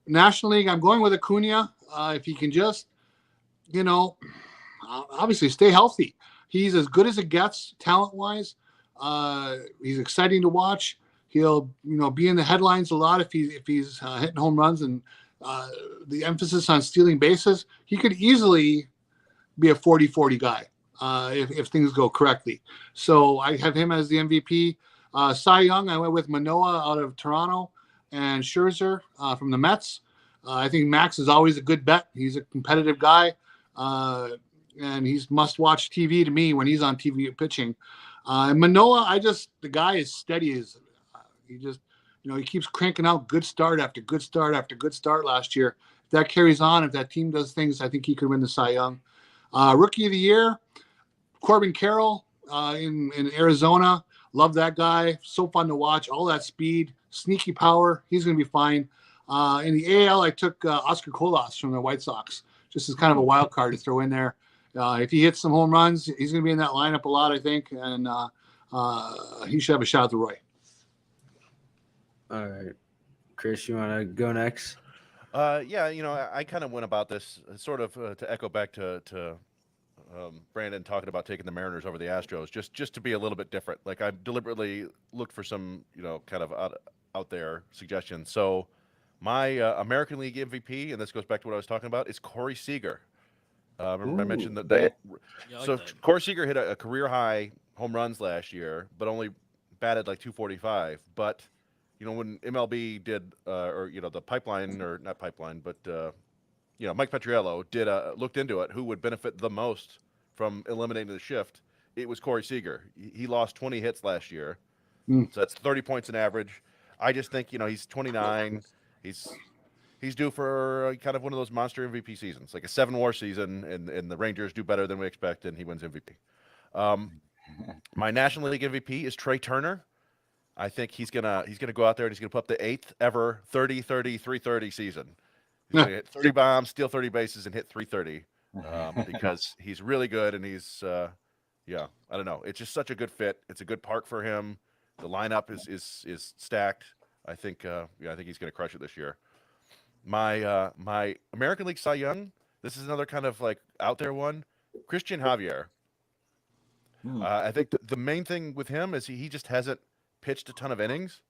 National League, I'm going with Acuna. If he can just, obviously stay healthy. He's as good as it gets talent-wise. He's exciting to watch. He'll, be in the headlines a lot if he's hitting home runs and the emphasis on stealing bases. He could easily be a 40-40 guy if things go correctly. So I have him as the MVP. Cy Young, I went with Manoah out of Toronto and Scherzer from the Mets. I think Max is always a good bet. He's a competitive guy, and he's must-watch TV to me when he's on TV pitching. And Manoah, the guy is steady as he just, he keeps cranking out good start after good start after good start last year. If that carries on, if that team does things, I think he could win the Cy Young. Rookie of the Year, Corbin Carroll in Arizona. Love that guy. So fun to watch. All that speed, sneaky power. He's going to be fine. In the AL, I took Oscar Colas from the White Sox, just as kind of a wild card to throw in there. If he hits some home runs, he's going to be in that lineup a lot, I think, and he should have a shot at the Roy. All right, Chris, you want to go next? I kind of went about this sort of to echo back to Brandon talking about taking the Mariners over the Astros, just to be a little bit different. Like I deliberately looked for some, kind of out there suggestions. So my American League MVP, and this goes back to what I was talking about, is Corey Seager. Remember I mentioned that. Yeah, I like So that. Corey Seager hit a career high home runs last year, but only batted like 245. But when MLB did, the pipeline, or not pipeline, but Mike Petriello did looked into it. Who would benefit the most from eliminating the shift? It was Corey Seager. He lost 20 hits last year, so that's 30 points an average. I just think he's 29. He's due for kind of one of those monster MVP seasons, like a 7-war season, and the Rangers do better than we expect, and he wins MVP. My National League MVP is Trey Turner. I think he's gonna go out there and he's gonna put up the 8th ever 30-30-330 season. He's gonna hit 30 bombs, steal 30 bases, and hit 330 because he's really good, and he's I don't know. It's just such a good fit. It's a good park for him. The lineup is stacked. I think I think he's gonna crush it this year. My American League Cy Young. This is another kind of like out there one. Christian Javier. I think the main thing with him is he just hasn't pitched a ton of innings.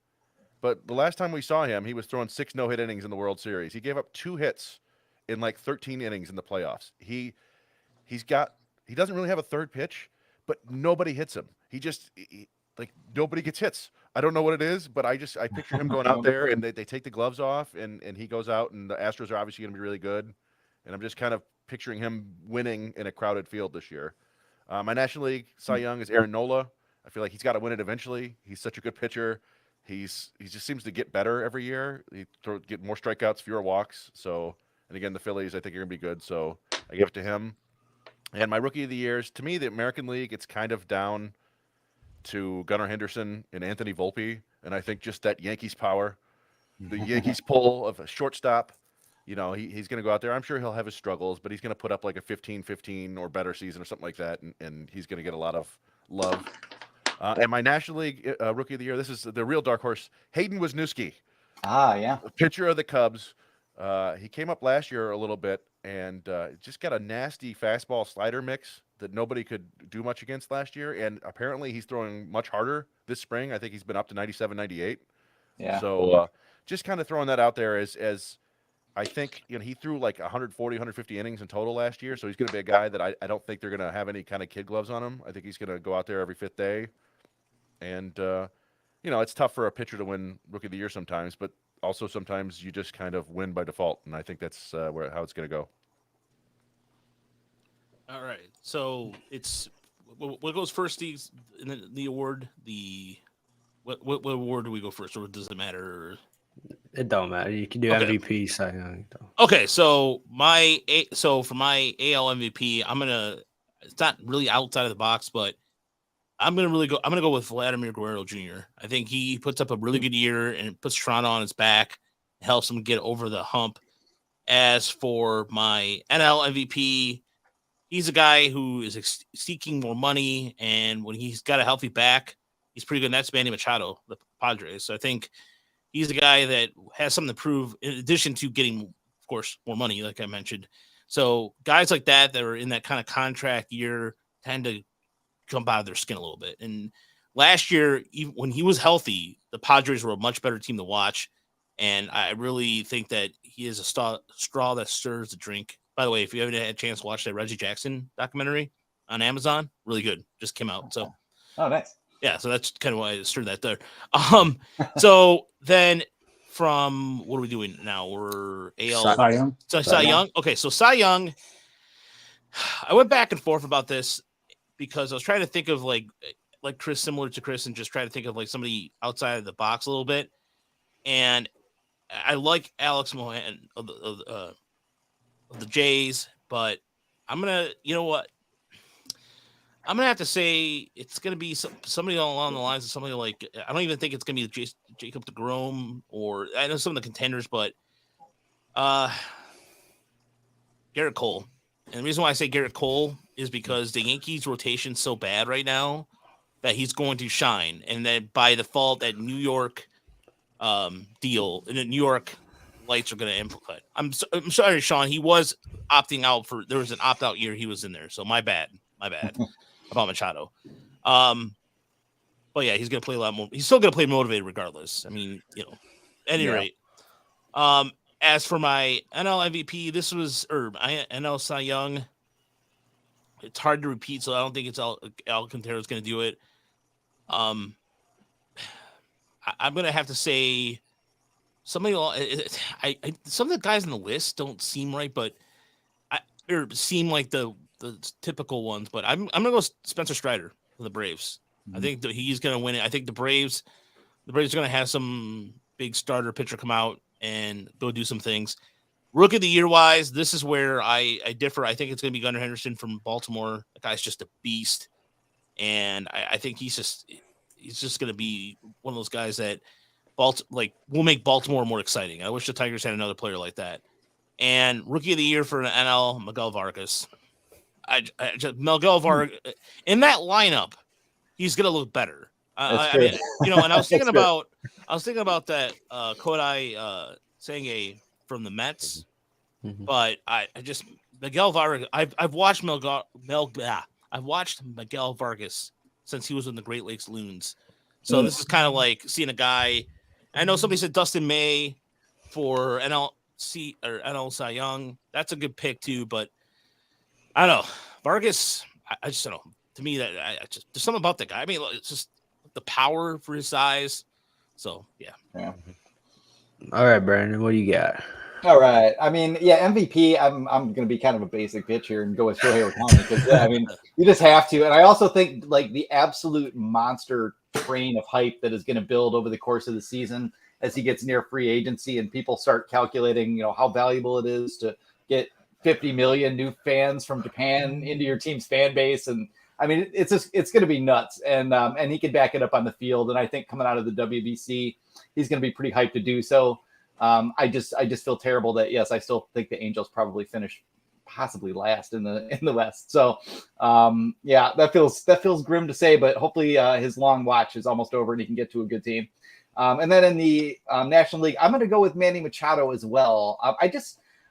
But the last time we saw him, he was throwing 6 no-hit innings in the World Series. He gave up 2 hits in like 13 innings in the playoffs. He doesn't really have a third pitch, but nobody hits him. Like nobody gets hits. I don't know what it is, but I picture him going out there and they take the gloves off and he goes out, and the Astros are obviously going to be really good. And I'm just kind of picturing him winning in a crowded field this year. My National League Cy Young is Aaron Nola. I feel like he's got to win it eventually. He's such a good pitcher. He just seems to get better every year. He get more strikeouts, fewer walks. So, and again, the Phillies, I think, are going to be good. So I give it to him. And my Rookie of the Years, to me, the American League, it's kind of down to Gunnar Henderson and Anthony Volpe. And I think just that Yankees power, the Yankees pull of a shortstop, he's going to go out there. I'm sure he'll have his struggles, but he's going to put up like a 15-15 or better season or something like that. And he's going to get a lot of love. And my National League Rookie of the Year, this is the real dark horse, Hayden Wesniewski. Yeah. Pitcher of the Cubs. He came up last year a little bit and just got a nasty fastball slider mix that nobody could do much against last year, and apparently he's throwing much harder this spring. I think he's been up to 97, 98. Yeah. So just kind of throwing that out there as I think, he threw like 140, 150 innings in total last year. So he's going to be a guy that I don't think they're going to have any kind of kid gloves on him. I think he's going to go out there every fifth day. And, it's tough for a pitcher to win Rookie of the Year sometimes, but also sometimes you just kind of win by default. And I think that's how it's going to go. All right. So it's what goes first in the award? What award do we go first, or does it matter? It don't matter. You can do Okay. MVP. Cy Young. Okay, so for my AL MVP, it's not really outside of the box, but I'm gonna go with Vladimir Guerrero Jr. I think he puts up a really good year and puts Toronto on his back, helps him get over the hump. As for my NL MVP, he's a guy who is seeking more money, and when he's got a healthy back, he's pretty good. And that's Manny Machado, the Padres. So I think he's a guy that has something to prove in addition to getting, of course, more money, like I mentioned. So guys like that are in that kind of contract year tend to jump out of their skin a little bit. And last year, even when he was healthy, the Padres were a much better team to watch. And I really think that he is a straw that stirs the drink. By the way, if you haven't had a chance to watch that Reggie Jackson documentary on Amazon, really good. Just came out. So, Oh, nice. yeah, so that's kind of why I stirred that there. So then from what are we doing now? We're AL Cy Young. Cy Young. Okay, so Cy Young. I went back and forth about this because I was trying to think of like Chris, similar to Chris, and just try to think of like somebody outside of the box a little bit. And I like Alex Mohan of the Jays, but I'm gonna, you know what? I'm gonna have to say it's gonna be somebody along the lines of somebody like, I don't even think it's gonna be Jacob deGrom, or I know some of the contenders, but Garrett Cole. And the reason why I say Garrett Cole is because the Yankees rotation's so bad right now that he's going to shine, and then by default that New York deal and the New York lights are going to implicate. I'm sorry, Sean. He was opting out there was an opt out year he was in there, so my bad about Machado. But yeah, he's going to play a lot more. He's still going to play motivated regardless. I mean, at any rate. As for my NL MVP, my NL Cy Young. It's hard to repeat, so I don't think it's Alcantara's going to do it. I'm going to have to say somebody. Some of the guys on the list don't seem right, but or seem like the typical ones. But I'm going to go Spencer Strider for the Braves. Mm-hmm. I think he's going to win it. I think the Braves are going to have some big starter pitcher come out and go do some things. Rookie of the Year wise, this is where I differ. I think it's going to be Gunnar Henderson from Baltimore. The guy's just a beast, and I think he's just going to be one of those guys that will make Baltimore more exciting. I wish the Tigers had another player like that. And Rookie of the Year for an NL, Miguel Vargas. Miguel Vargas in that lineup, he's going to look better. I mean, and I was thinking about that Kodai Sange from the Mets, but I just Miguel Vargas. I've watched Miguel Vargas since he was in the Great Lakes Loons. So this is kind of like seeing a guy. I know somebody said Dustin May for NL Cy Young. That's a good pick too, but I don't know Vargas. I just don't know. To me, that there's something about that guy. I mean, it's just the power for his size. So yeah. All right, Brandon, what do you got? All right. I mean, yeah, MVP. I'm going to be kind of a basic pitch here and go with Shohei Ohtani because I mean, you just have to. And I also think like the absolute monster train of hype that is going to build over the course of the season as he gets near free agency and people start calculating, how valuable it is to get 50 million new fans from Japan into your team's fan base. And I mean, it's going to be nuts. And he can back it up on the field. And I think coming out of the WBC, he's going to be pretty hyped to do so. I just feel terrible that yes, I still think the Angels probably finish possibly last in the West. So yeah, that feels grim to say, but hopefully his long watch is almost over and he can get to a good team. And then in the National League, I'm going to go with Manny Machado as well.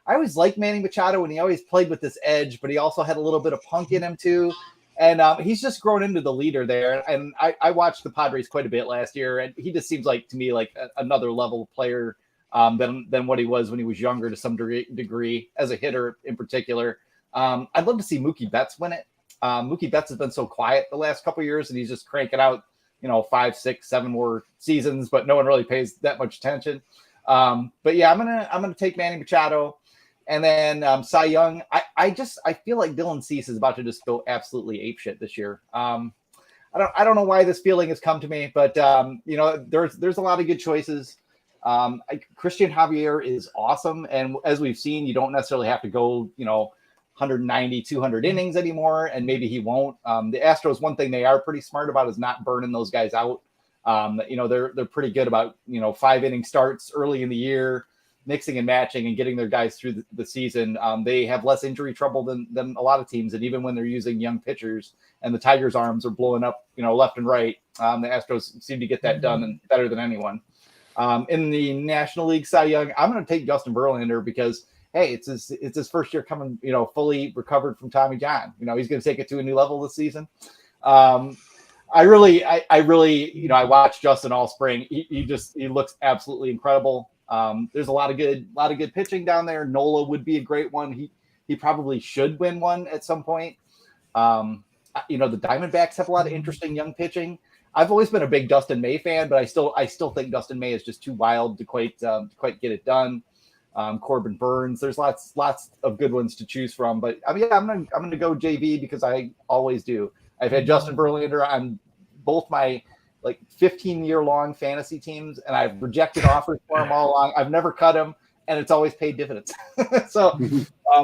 I always liked Manny Machado, and he always played with this edge, but he also had a little bit of punk in him too. And he's just grown into the leader there. And I watched the Padres quite a bit last year, and he just seems like to me like another level player than what he was when he was younger to some degree as a hitter in particular. I'd love to see Mookie Betts win it. Mookie Betts has been so quiet the last couple of years, and he's just cranking out, 5, 6, 7 more seasons, but no one really pays that much attention. But yeah, I'm gonna take Manny Machado, and then Cy Young. I feel like Dylan Cease is about to just go absolutely apeshit this year. I don't know why this feeling has come to me, but there's a lot of good choices. Christian Javier is awesome, and as we've seen, you don't necessarily have to go 190, 200 innings anymore, and maybe he won't. The Astros, one thing they are pretty smart about is not burning those guys out. They're pretty good about 5-inning starts early in the year, mixing and matching and getting their guys through the season. They have less injury trouble than a lot of teams, and even when they're using young pitchers and the Tigers' arms are blowing up left and right, the Astros seem to get that done and better than anyone. In the National League Cy Young, I'm going to take Justin Verlander because, hey, it's his first year coming, fully recovered from Tommy John. He's going to take it to a new level this season. I really, watched Justin all spring. He looks absolutely incredible. There's a lot of good pitching down there. Nola would be a great one. He probably should win one at some point. The Diamondbacks have a lot of interesting young pitching. I've always been a big Dustin May fan, but I still think Dustin May is just too wild to quite get it done. Corbin Burns, there's lots of good ones to choose from, but I'm gonna go JV because I always do. I've had Justin Verlander on both my 15-year-long fantasy teams, and I've rejected offers for him all along. I've never cut him, and it's always paid dividends. So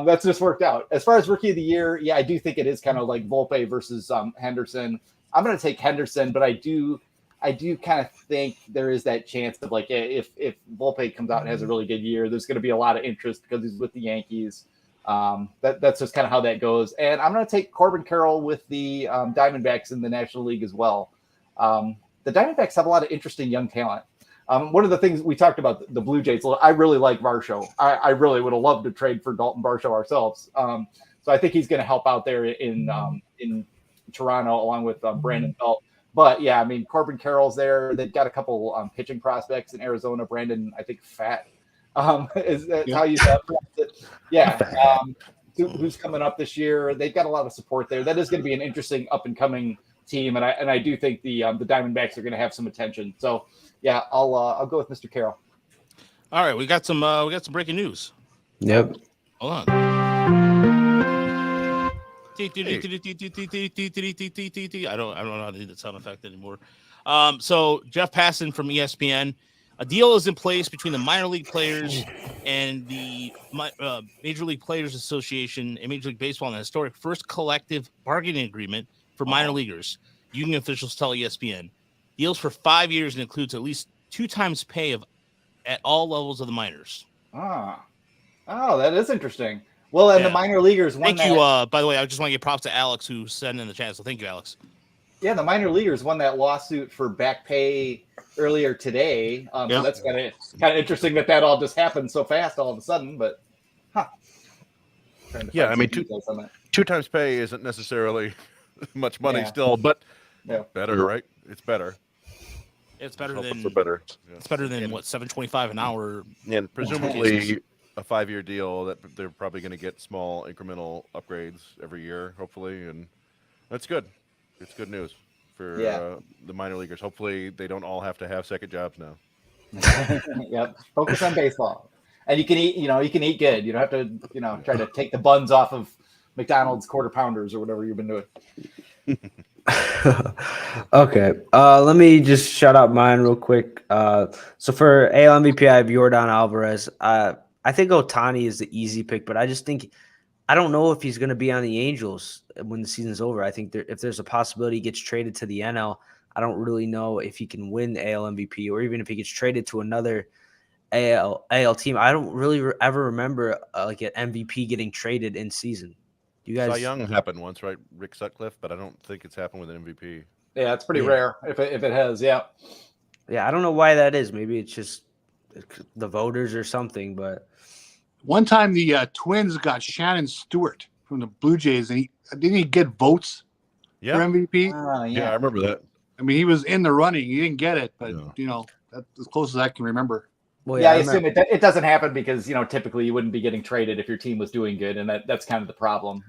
that's just worked out. As far as Rookie of the Year, yeah, I do think it is kind of like Volpe versus Henderson. I'm going to take Henderson, but I do kind of think there is that chance of if Volpe comes out and has a really good year, there's going to be a lot of interest because he's with the Yankees. That's just kind of how that goes. And I'm going to take Corbin Carroll with the Diamondbacks in the National League as well. The Diamondbacks have a lot of interesting young talent. One of the things we talked about, the Blue Jays, I really like Varsho. I really would have loved to trade for Dalton Varsho ourselves. So I think he's going to help out there in Toronto along with Brandon Belt. But yeah, I mean, Corbin Carroll's there. They've got a couple pitching prospects in Arizona. Brandon, I think Fat is that how you pronounce it? Yeah. Who's coming up this year? They've got a lot of support there. That is going to be an interesting up and coming team, and I do think the Diamondbacks are going to have some attention. So yeah, I'll go with Mr. Carroll. All right, we got some breaking news. Yep. Hold on. I don't know how to do the sound effect anymore. So Jeff Passan from ESPN, a deal is in place between the minor league players and the Major League Players Association and Major League Baseball on a historic first collective bargaining agreement for minor leaguers. Union officials tell ESPN. Deals for 5 years and includes at least 2 times pay at all levels of the minors. Oh, that is interesting. Well, and the minor leaguers won Thank you. By the way, I just want to give props to Alex who sent in the chat. So thank you, Alex. Yeah, the minor leaguers won that lawsuit for back pay earlier today. So that's kind of interesting that all just happened so fast all of a sudden. But yeah, I mean, 2 times pay isn't necessarily much money still, but better, right? It's better. It's better than better. It's better than what, $7.25 an hour, and presumably a 5-year deal that they're probably going to get small incremental upgrades every year, hopefully, and that's good. It's good news for the minor leaguers. Hopefully, they don't all have to have second jobs now. Yep. Focus on baseball, and you can eat. You can eat good. You don't have to, try to take the buns off of McDonald's quarter pounders or whatever you've been doing. Okay. Let me just shout out mine real quick. So for AL MVP, I have Yordan Alvarez. I think Ohtani is the easy pick, but I just think I don't know if he's going to be on the Angels when the season's over. I think if there's a possibility he gets traded to the NL, I don't really know if he can win the AL MVP or even if he gets traded to another AL team. I don't really ever remember like an MVP getting traded in season. You guys? Cy Young happened once, right? Rick Sutcliffe, but I don't think it's happened with an MVP. Yeah, it's pretty rare if it has. Yeah. Yeah, I don't know why that is. Maybe it's just the voters or something, but One time the Twins got Shannon Stewart from the Blue Jays, and didn't he get votes for Yeah, MVP? yeah, I remember that. I mean, he was in the running. He didn't get it, but Yeah. you know, that's as close as I can remember. Well, Yeah, I remember- assume it doesn't happen because, you know, typically you wouldn't be getting traded if your team was doing good, and that's kind of the problem.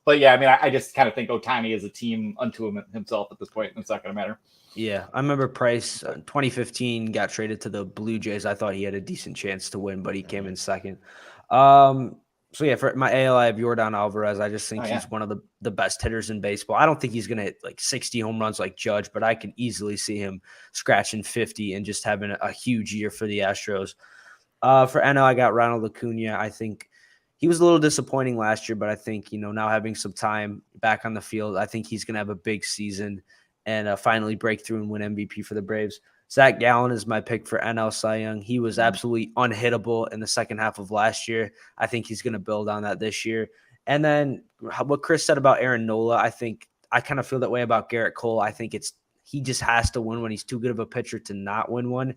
But yeah, I mean, I just kind of think Ohtani is a team unto himself at this point, and it's not going to matter. Yeah, I remember Price 2015 got traded to the Blue Jays. I thought he had a decent chance to win, but he came in second. So yeah, for my AL, I have Yordan Alvarez. I just think he's one of the best hitters in baseball. I don't think he's going to hit like 60 home runs like Judge, but I can easily see him scratching 50 and just having a huge year for the Astros. For NL, I got Ronald Acuna. I think he was a little disappointing last year, but I think, you know, now having some time back on the field, I think he's going to have a big season and finally break through and win MVP for the Braves. Zach Gallen is my pick for NL Cy Young. He was absolutely unhittable in the second half of last year. I think he's going to build on that this year. And then what Chris said about Aaron Nola, I think I kind of feel that way about Garrett Cole. I think he just has to win one. He's too good of a pitcher to not win one.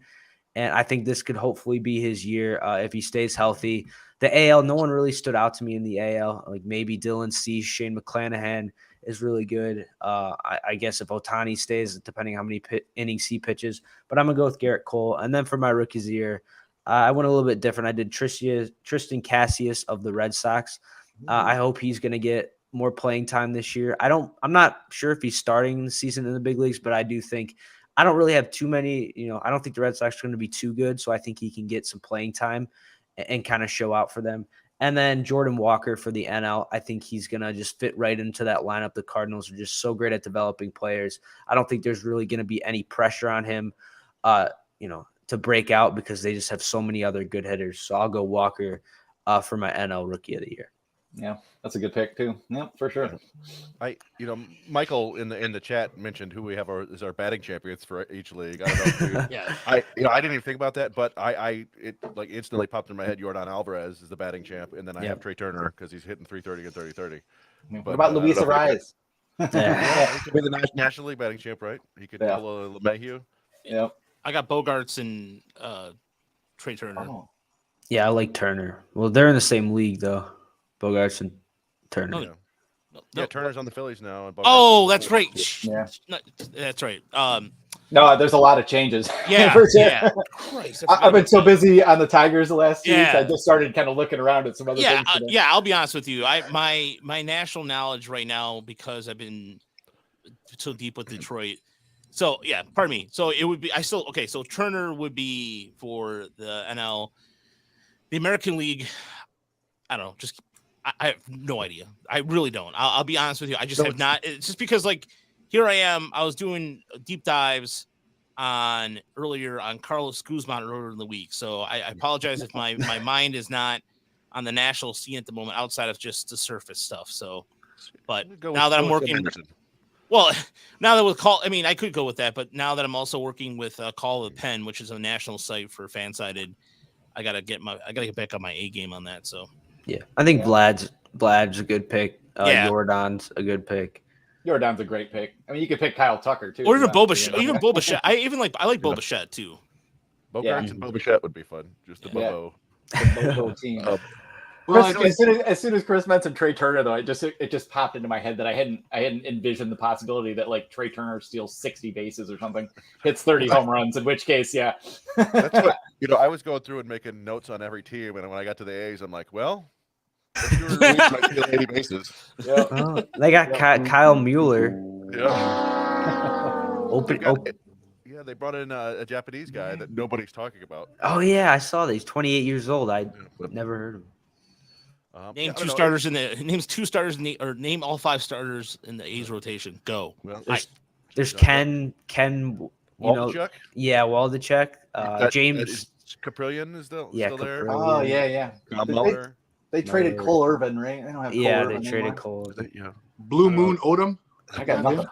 And I think this could hopefully be his year if he stays healthy. The AL, no one really stood out to me in the AL. Like maybe Dylan Cease, Shane McClanahan is really good. I guess if Ohtani stays, depending how many innings he pitches. But I'm going to go with Garrett Cole. And then for my rookies of the year, I went a little bit different. I did Tristan Cassius of the Red Sox. I hope he's going to get more playing time this year. I'm not sure if he's starting the season in the big leagues, but I do think I don't really have too many, you know, I don't think the Red Sox are going to be too good. So I think he can get some playing time and kind of show out for them. And then Jordan Walker for the NL. I think he's going to just fit right into that lineup. The Cardinals are just so great at developing players. I don't think there's really going to be any pressure on him, you know, to break out because they just have so many other good hitters. So I'll go Walker for my NL Rookie of the Year. Yeah, that's a good pick too. Yeah, for sure. Michael in the chat mentioned who we have as our batting champions for each league. I don't know. Yeah. I didn't even think about that, but it like instantly popped in my head. Yordan Alvarez is the batting champ, and then I have Trey Turner because he's hitting 330 and 30-30. What about Luis Arraez? Yeah, he could be the National League batting champ, right? He could pull a LeMahieu. Yeah, I got Bogarts and Trey Turner. Oh. Yeah, I like Turner. Well, they're in the same league though. Bogarts and Turner. Yeah. Yeah, Turner's on the Phillies now. And Oh, that's right. Yeah. No, that's right. No, there's a lot of changes. Yeah, For sure. yeah. Christ, I've been so busy on the Tigers the last 2 weeks. Yeah. I just started kind of looking around at some other Yeah, things. today. yeah. I'll be honest with you. My national knowledge right now, because I've been so deep with Detroit. So yeah, pardon me. So it would be So Turner would be for the NL, the American League. I don't know. I have no idea. I really don't. I'll be honest with you. I just have not. It's just because like here I am. I was doing deep dives earlier on Carlos Guzman earlier in the week. So I apologize if my mind is not on the national scene at the moment outside of just the surface stuff. So, but now that I'm working, well, now that with Call, I mean, I could go with that, but now that I'm also working with Call of the Pen, which is a national site for Fansided, I gotta get back on my A game on that. So. Yeah, I think Vlad's a good pick. Yordan's a good pick. Yordan's a great pick. I mean, you could pick Kyle Tucker too. Or even Boba Fett. Even Boba Fett. I like Boba Fett too. Bogarts and Boba Fett would be fun. Just the Bobo. Bobo team. As soon as Chris mentioned Trey Turner, though, it just popped into my head that I hadn't envisioned the possibility that like Trey Turner steals 60 bases or something, hits 30 home runs. In which case, yeah. That's what I was going through and making notes on every team, and when I got to the A's, I'm like, well, might steal 80 bases. Yeah. Oh, they got Kyle Mueller. Yeah. Yeah, they brought in a Japanese guy that nobody's talking about. Oh yeah, I saw that. He's 28 years old. I never heard of him. Name all 5 starters in the A's rotation. Go. Well, there's Ken. Waldichuk? Waldichuk. James Caprillion is still there. Caprillion. Oh yeah. They traded Cole Irvin, right? They don't have Cole Irvin they traded anymore. Cole. Yeah. Blue Moon Odom. I got nothing.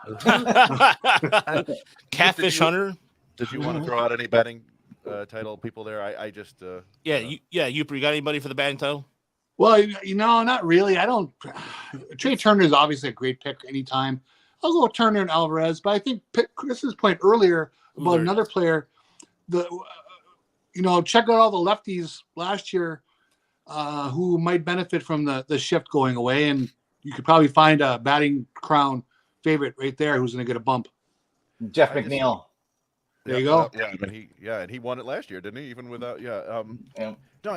Catfish Hunter. Did you want to throw out any batting title people there? I just Youper, you got anybody for the batting title? Well, not really. I don't. Trey Turner is obviously a great pick anytime. I'll go with Turner and Alvarez, but I think Chris's point earlier about another player, check out all the lefties last year. who might benefit from the shift going away, and you could probably find a batting crown favorite right there who's going to get a bump. Jeff I just- McNeil. There you go. Yeah, and he won it last year, didn't he? Even without, Yeah. No,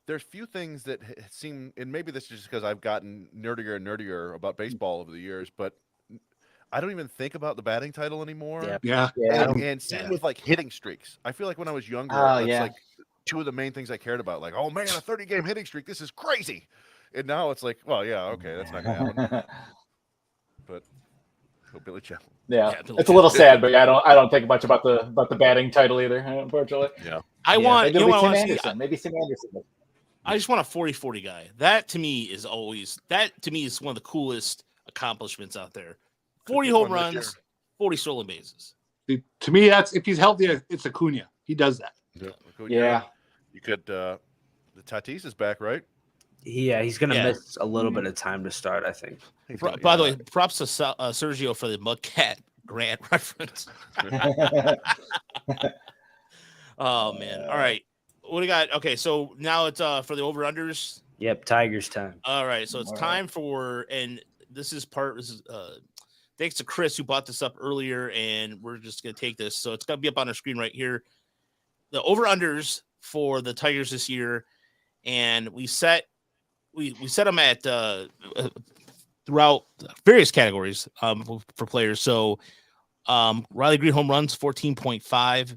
there's few things that seem, and maybe this is just because I've gotten nerdier and nerdier about baseball over the years, but I don't even think about the batting title anymore. Yeah. Yeah. Yeah. And same with like hitting streaks. I feel like when I was younger, Oh, that's yeah. like two of the main things I cared about. Like, oh man, a 30-game hitting streak, this is crazy. And now it's like, well, yeah, okay, that's not gonna happen. But Billy Chapel. Yeah, Yeah, it's a little sad, but yeah, I don't think much about the batting title either, unfortunately. Yeah. I Yeah, want, maybe you know it'll what be I Tim want to see? Anderson. Maybe Tim Anderson. I just want a 40-40 guy. That to me is one of the coolest accomplishments out there. 40 home One this year. runs, 40 stolen bases. To me, that's if he's healthy, it's Acuna. He does that. Yeah. You could. The Tatis is back, right? Yeah, he's gonna Yeah. miss a little bit of time to start, I think. By the way, props to Sergio for the Mudcat Grant reference. Oh man! All right, what do we got? Okay, so now it's for the over/unders. Yep, Tigers time. All right, so it's All right. time for, and this is thanks to Chris who brought this up earlier, and we're just gonna take this. So it's gonna be up on our screen right here. The over/unders for the Tigers this year, and we set them at throughout various categories for players. So Riley Green home runs 14.5.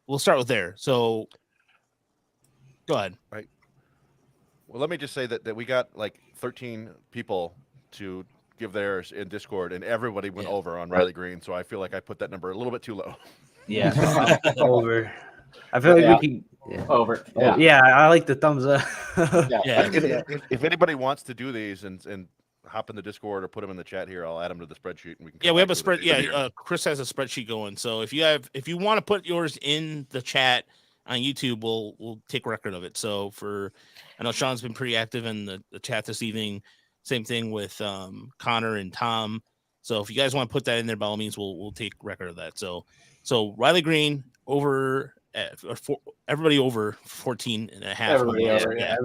We'll start with there. So go ahead. Well, let me just say that we got like 13 people to give theirs in Discord, and everybody went Yeah. over on Riley Green. So I feel like I put that number a little bit too low. Yeah, over. I feel like Yeah. we can. Yeah. Over. Yeah. Yeah. I like the thumbs up. Yeah. If anybody wants to do these and hop in the Discord or put them in the chat here, I'll add them to the spreadsheet and we can. Yeah, come we have back a to spread. it. Yeah, Chris has a spreadsheet going. So if you want to put yours in the chat on YouTube, we'll take record of it. So I know Sean's been pretty active in the chat this evening. Same thing with Connor and Tom. So if you guys want to put that in there, by all means, we'll take record of that. So Riley Green over. Everybody over 14 and a half. Everybody over, yeah.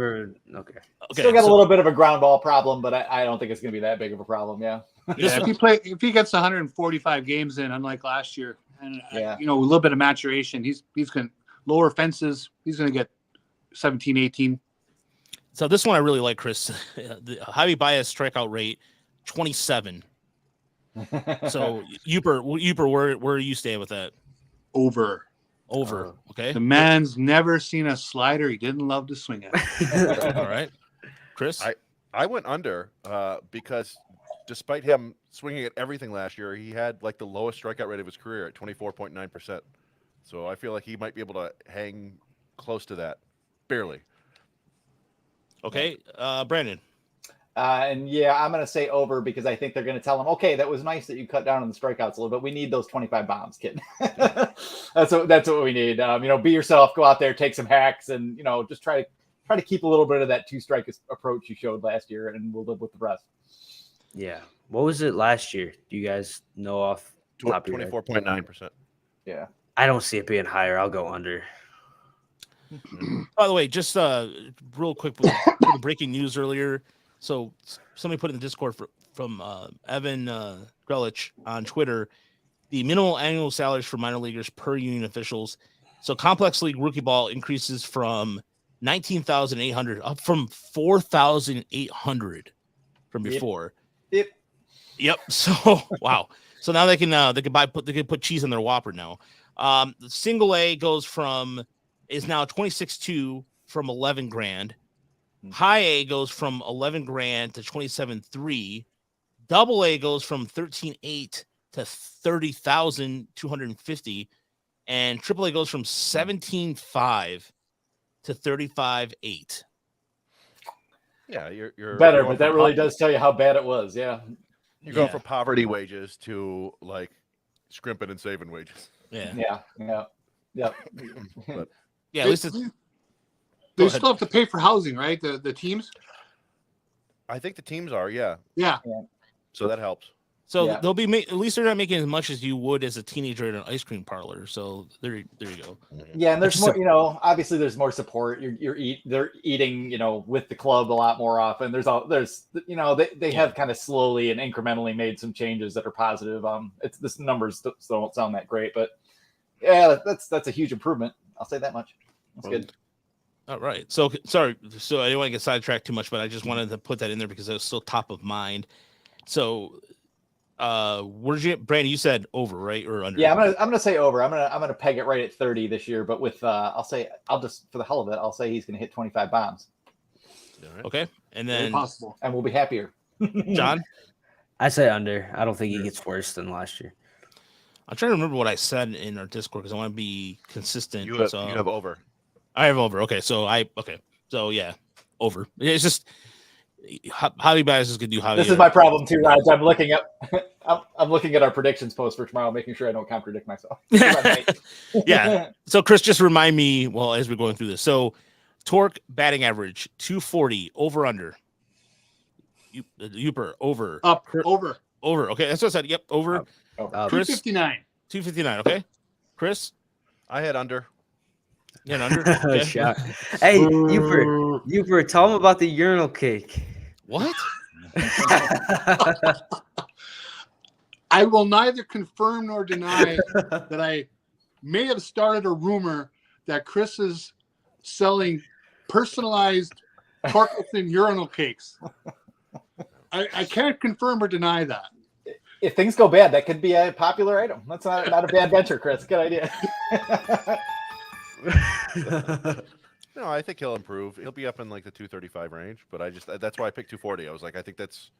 Okay. Still got a little bit of a ground ball problem, but I don't think it's going to be that big of a problem. Yeah. Yeah, if he gets 145 games in, unlike last year, and Yeah. a little bit of maturation, he's going to lower fences. He's going to get 17, 18. So this one I really like, Chris. The Javi Baez strikeout rate 27. So Uper, where are you staying with that? Over. Over. Okay. The man's never seen a slider he didn't love to swing at. All right. Chris. I went under because despite him swinging at everything last year, he had like the lowest strikeout rate of his career at 24.9%. So I feel like he might be able to hang close to that, barely. Okay. Brandon. And yeah, I'm going to say over because I think they're going to tell him, okay, that was nice that you cut down on the strikeouts a little bit. We need those 25 bombs, kid. that's what we need. Be yourself, go out there, take some hacks, and just try to keep a little bit of that 2-strike approach you showed last year, and we'll live with the rest. Yeah. What was it last year? Do you guys know off the top of your head? 24.9%. Yeah. I don't see it being higher. I'll go under. By the way, just real quick with the breaking news earlier. So somebody put in the Discord from Evan Grelich on Twitter, the minimal annual salaries for minor leaguers per union officials. So complex league rookie ball increases from 19,800 up from 4,800 from before. Yep. So wow. So now they can put cheese in their Whopper now. The single A is now 26.2 from 11 grand. High A goes from 11 grand to 27.3. Double A goes from 13.8 to 30,250, and Triple A goes from 17.5 to 35.8. Yeah, you're Better, going but that from really does tell you how bad it was. Yeah. You're going Yeah. from poverty wages to like scrimping and saving wages. Yeah. Yeah. Yeah. But At least it's. They Go still have to pay for housing, right? The teams. I think the teams are, yeah. Yeah. So that helps. So Yeah. they'll be at least they're not making as much as you would as a teenager at an ice cream parlor. So there you go. Yeah, and there's Just more. Obviously, there's more support. They're eating, with the club a lot more often. They have kind of slowly and incrementally made some changes that are positive. This numbers still don't sound that great, but yeah, that's a huge improvement. I'll say that much. That's good. All right. So sorry. So I didn't want to get sidetracked too much, but I just wanted to put that in there because it was still top of mind. So, Brandon? You said over, right, or under? Yeah, I'm gonna say over. I'm gonna peg it right at 30 this year. But with I'll just for the hell of it, I'll say he's gonna hit 25 bombs. All right. Okay. And Very then possible. And we'll be happier. John, I say under. I don't think he gets worse than last year. I'm trying to remember what I said in our Discord because I want to be consistent. You have, so you have over. I have over. Okay. So yeah, over. It's just Hobby Bias is gonna do Hobby. This is my problem too, Raj. I'm looking at our predictions post for tomorrow, making sure I don't contradict myself. Yeah. So Chris, just remind me as we're going through this. So Torque batting average 240 over under. Uper over. Up, over. Over. Okay, that's what I said. Yep, over. Chris 259. 259. Okay. Chris, I had under. yeah, under. Okay. Shock. Hey, Uper, tell him about the urinal cake. What? I will neither confirm nor deny that I may have started a rumor that Chris is selling personalized Torkelson urinal cakes. I can't confirm or deny that. If things go bad, that could be a popular item. That's not a bad venture, Chris. Good idea. No, I think he'll improve. He'll be up in like the 235 range, but that's why I picked 240. I was like, I think that's,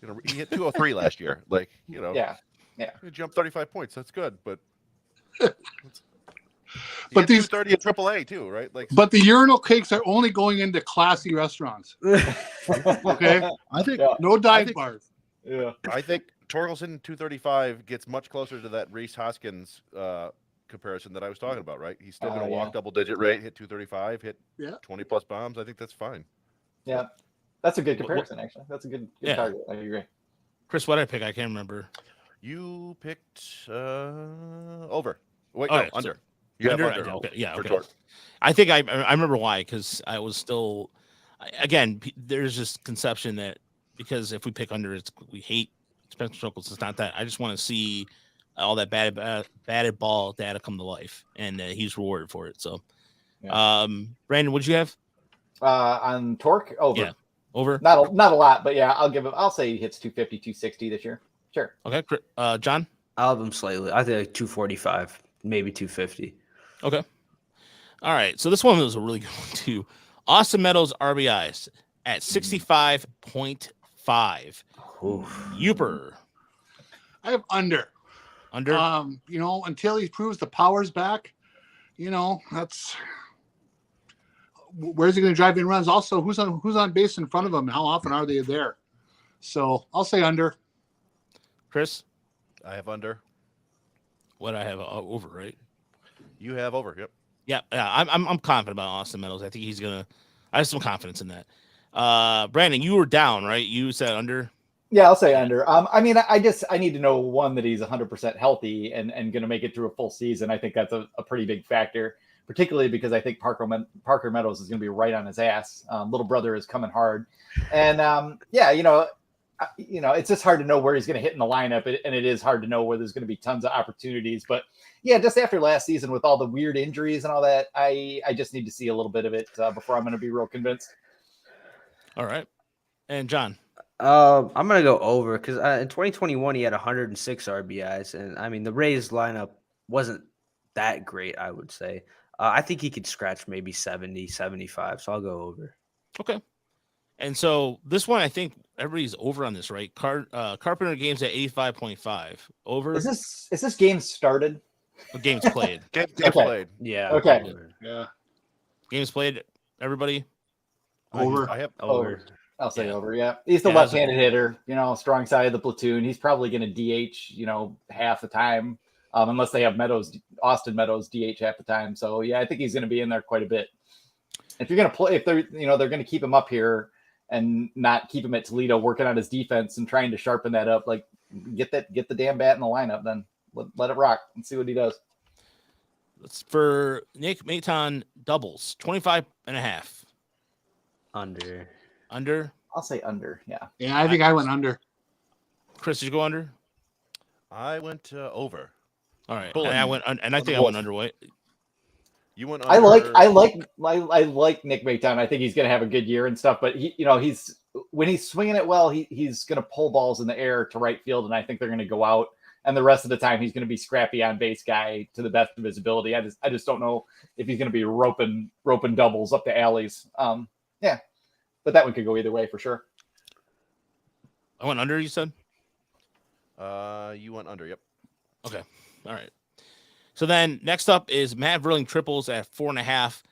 he hit 203 last year. Like, Yeah. he jumped 35 points. That's good, but But these 230 in AAA too, right? Like, But the urinal cakes are only going into classy restaurants. Okay, I think no dive bars. Yeah. I think Torkelson 235 gets much closer to that Reese Hoskins comparison that I was talking about, right? He's still going to walk double-digit rate, hit 235, hit 20 plus bombs. I think that's fine. Yeah, that's a good comparison. Actually, that's a good target. I agree. Chris, what did I pick? I can't remember. You picked over. Wait, Okay, no, under. so You have under? under. Okay, yeah, for okay. Torque. I think I remember why, because I was still, again, there's this conception that because if we pick under, we hate Spencer Struggles. It's not that. I just want to see all that batted ball data come to life, and he's rewarded for it. So, Brandon, what'd you have? On Torque, over. Yeah, over. Not a lot, but yeah, I'll say he hits 250, 260 this year. Sure. Okay, John. I'll have him slightly. I think like 245, maybe 250. Okay. All right. So this one was a really good one too. Austin Meadows RBIs at 65.5. Uper. I have under. Under. Until he proves the power's back, that's where's he going to drive in runs. Also, who's on base in front of him? How often are they there? So I'll say under. Chris, I have under. what I have over, right? You have over. Yep. Yeah. I'm confident about Austin Meadows. I think he's gonna. I have some confidence in that. Brandon, you were down, right? You said under. Yeah, I'll say under. I need to know that he's 100% healthy and going to make it through a full season. I think that's a pretty big factor, particularly because I think Parker Meadows is going to be right on his ass. Little brother is coming hard, and it's just hard to know where he's going to hit in the lineup, and it is hard to know where there's going to be tons of opportunities. But yeah, just after last season with all the weird injuries and all that, I just need to see a little bit of it before I'm going to be real convinced. All right, and John. I'm gonna go over because in 2021 he had 106 RBIs, and I mean the Rays lineup wasn't that great. I would say I think he could scratch maybe 70, 75. So I'll go over. Okay. And so this one, I think everybody's over on this, right? Carpenter games at 85.5. Over. Is this game started? Games played. Games Okay. played. Yeah. Okay. Over. Yeah. Games played. Everybody. Over. I have Over. I'll say Yeah. over. Yeah, he's the Yeah, left-handed hitter. Strong side of the platoon. He's probably going to DH. Half the time, unless they have Austin Meadows DH half the time. So yeah, I think he's going to be in there quite a bit. If you're going to play, if they're going to keep him up here and not keep him at Toledo working on his defense and trying to sharpen that up, like get the damn bat in the lineup. Then let it rock and see what he does. It's for Nick Maton doubles 25.5. Under. Under. I'll say under. Yeah. Yeah, I think I went under. Chris, did you go under? I went over. All right. Bullet. And I went and I On the think I wolf. went underweight. You went. I Under. like Nick Maytown. I think he's going to have a good year and stuff. But he's when he's swinging it well, he's going to pull balls in the air to right field, and I think they're going to go out. And the rest of the time, he's going to be scrappy on base guy to the best of his ability. I just don't know if he's going to be roping doubles up the alleys. Yeah, but that one could go either way for sure. I went under, you said? You went under. Yep. Okay. All right. So then next up is Matt Verling triples at 4.5.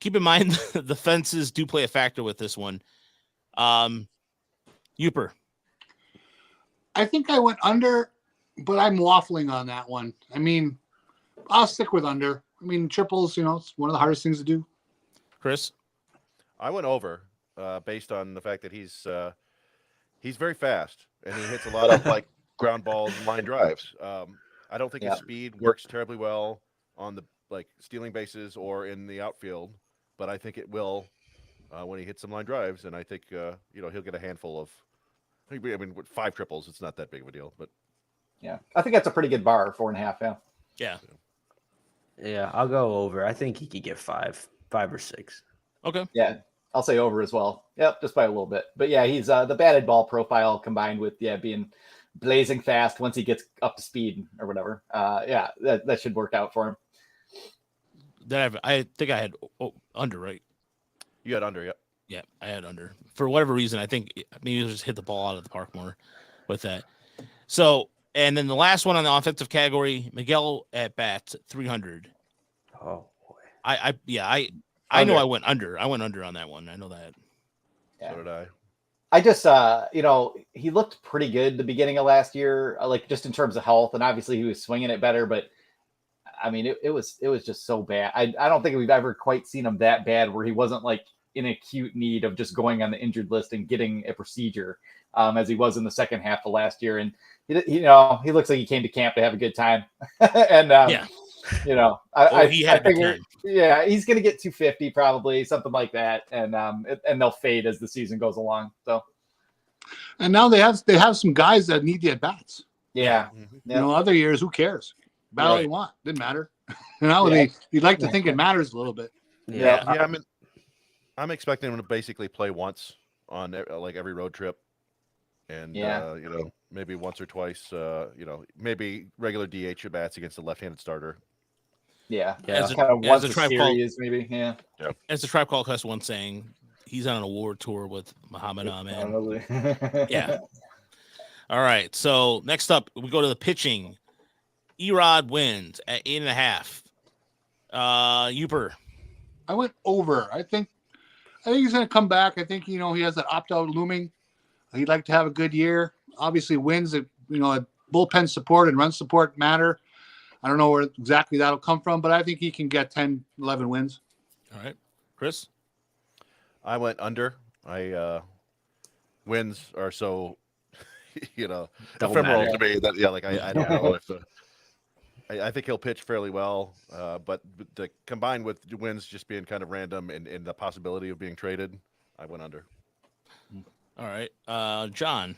Keep in mind the fences do play a factor with this one. Uper. I think I went under, but I'm waffling on that one. I mean, I'll stick with under. I mean, triples, it's one of the hardest things to do. Chris. I went over based on the fact that he's very fast and he hits a lot of like ground balls and line drives. I don't think his speed works terribly well on the like stealing bases or in the outfield, but I think it will when he hits some line drives, and I think he'll get a handful of. I mean, with 5 triples, it's not that big of a deal, but Yeah, I think that's a pretty good bar, 4.5. Yeah. Yeah. Yeah, I'll go over. I think he could get 5 or 6. Okay. Yeah, I'll say over as well. Yep, just by a little bit. But yeah, he's the batted ball profile combined with being blazing fast once he gets up to speed or whatever. That should work out for him. I think I had under, right? you had under. Yep. Yeah, I had under. For whatever reason, I think maybe it was just hit the ball out of the park more with that. So, and then the last one on the offensive category, Miguel at bat 300. Oh boy. I know I went under. I went under on that one. I know that. Yeah. So did I. I just, he looked pretty good the beginning of last year, like just in terms of health, and obviously he was swinging it better. But I mean, it was just so bad. I don't think we've ever quite seen him that bad where he wasn't like in acute need of just going on the injured list and getting a procedure, as he was in the second half of last year. And he looks like he came to camp to have a good time. And Yeah. He had I a good figure, time. yeah, he's going to get 250 probably, something like that, and they'll fade as the season goes along. So, And now they have some guys that need the at bats. yeah, Mhm. Other years, who cares? Bat all you want, didn't matter. Now you'd like to think it matters a little bit. Yeah. Yeah, I'm expecting him to basically play once on like every road trip, and maybe once or twice. Maybe regular DH at bats against a left-handed starter. yeah, As a- kind of as once a a Tribe Called- series, maybe. Yeah, As the Tribe Called Quest once saying, he's on an award tour with Muhammad Ahmed. Yeah. All right. So next up, we go to the pitching. Erod wins at 8.5. Uper. I went over. I think he's going to come back. I think he has that opt-out looming. He'd like to have a good year. Obviously, wins. Bullpen support and run support matter. I don't know where exactly that'll come from, but I think he can get 10, 11 wins. All right. Chris. I went under. Wins are so, Don't ephemeral matter. to me that I don't know if. I think he'll pitch fairly well, but combined with the wins just being kind of random and the possibility of being traded, I went under. All right. John.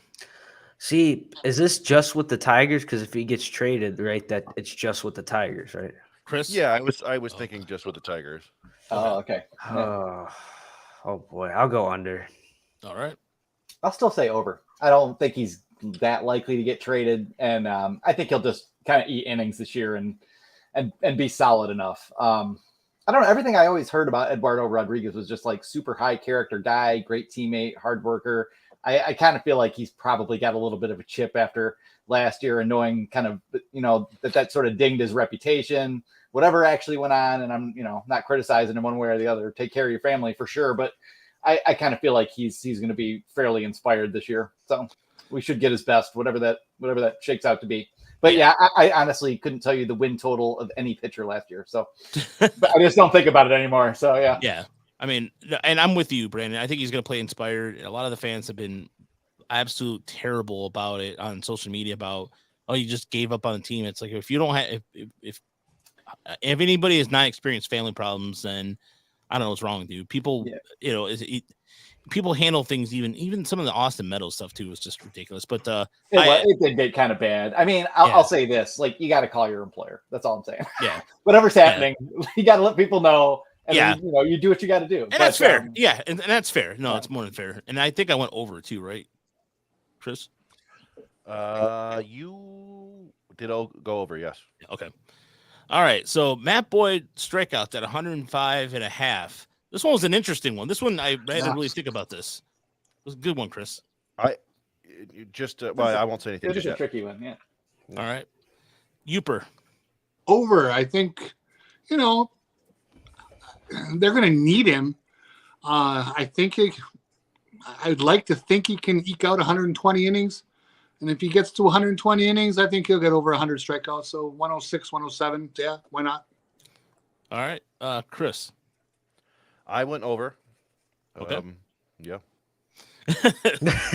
See, is this just with the Tigers? Because if he gets traded, right, that it's just with the Tigers, right? Chris. Yeah, I was thinking just with the Tigers. Oh, okay. Oh boy, I'll go under. All right. I'll still say over. I don't think he's that likely to get traded, and I think he'll just kind of eat innings this year and be solid enough. I don't know. Everything I always heard about Eduardo Rodriguez was just like super high character guy, great teammate, hard worker. I kind of feel like he's probably got a little bit of a chip after last year, and knowing kind of, that sort of dinged his reputation, whatever actually went on. And I'm, not criticizing him one way or the other. Take care of your family for sure. But I kind of feel like he's going to be fairly inspired this year. So we should get his best, whatever that shakes out to be. But yeah, I honestly couldn't tell you the win total of any pitcher last year. So but I just don't think about it anymore. So yeah. Yeah. I mean, and I'm with you, Brandon. I think he's going to play inspired. A lot of the fans have been absolute terrible about it on social media about, oh, you just gave up on the team. It's like, if you don't have, if anybody has not experienced family problems, then I don't know what's wrong with you. People, you know, people handle things, even some of the Austin Meadows stuff too was just ridiculous. But it did get kind of bad. I mean, I'll say this: like, you got to call your employer. That's all I'm saying. Yeah, whatever's happening, you got to let people know. And yeah, then, you do what you got to do. And that's fair. Yeah, and that's fair. No, it's more than fair. And I think I went over too, right, Chris? You did go over, yes. Okay. All right. So Matt Boyd strikeouts at 105.5. This one was an interesting one. This one I had to really think about this. It was a good one, Chris. I won't say anything. It's just a tricky one. Yeah. All right. Uper. Over. I think, they're going to need him. I think I'd like to think he can eke out 120 innings. And if he gets to 120 innings, I think he'll get over 100 strikeouts. So 106, 107. Yeah, why not? All right. Chris. I went over. Okay. Yeah.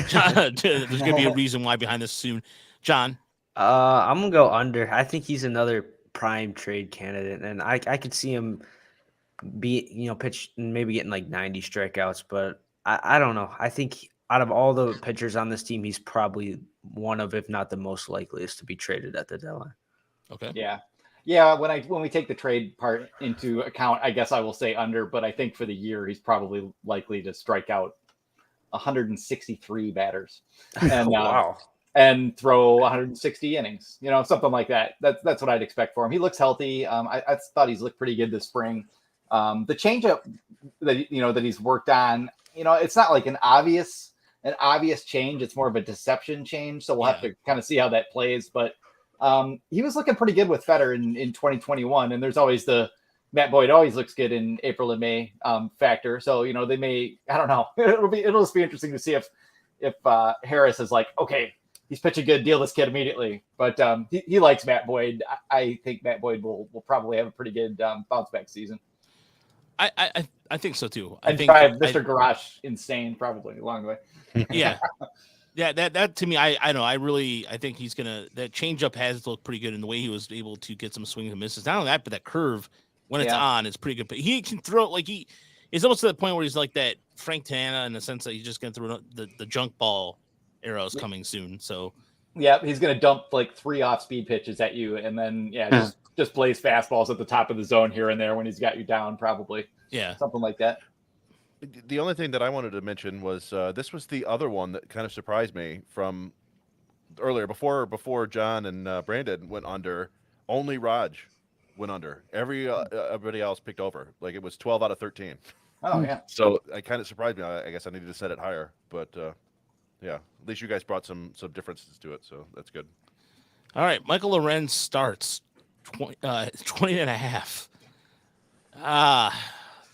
John, there's going to be a reason why behind this soon. John. I'm going to go under. I think he's another prime trade candidate. And I could see him pitch and maybe getting like 90 strikeouts. But I don't know. I think out of all the pitchers on this team, he's probably one of, if not the most likeliest to be traded at the deadline. Okay. Yeah. When we take the trade part into account, I guess I will say under, but I think for the year, he's probably likely to strike out 163 batters and, wow. And throw 160 innings, something like that. That's what I'd expect for him. He looks healthy. I thought he's looked pretty good this spring. The changeup that he's worked on, it's not like an obvious change. It's more of a deception change. So we'll have to kind of see how that plays. But he was looking pretty good with Fetter in 2021. And there's always Matt Boyd always looks good in April and May factor. So, they may, I don't know. It'll just be interesting to see if Harris is like, okay, he's pitching good, deal this kid immediately. But he likes Matt Boyd. I think Matt Boyd will probably have a pretty good bounce back season. I think so too. I think drive Mr. Garage insane probably along the way. Yeah. Yeah, that to me, I know. I think he's gonna. That changeup has looked pretty good in the way he was able to get some swings and misses. Not only that, but that curve when it's on is pretty good. But he can throw like he's almost to the point where he's like that Frank Tanana in the sense that he's just gonna throw the junk ball arrows coming soon. So yeah, he's gonna dump like 3 off-speed pitches at you, and then just plays fastballs at the top of the zone here and there when he's got you down, probably. Yeah, something like that. The only thing that I wanted to mention was this was the other one that kind of surprised me from earlier. Before John and Brandon went under, only Raj went under. Everybody else picked over. Like it was 12 out of 13. Oh yeah. So it kind of surprised me. I guess I needed to set it higher, but yeah, at least you guys brought some differences to it, so that's good. All right, Michael Lorenz starts 20.5.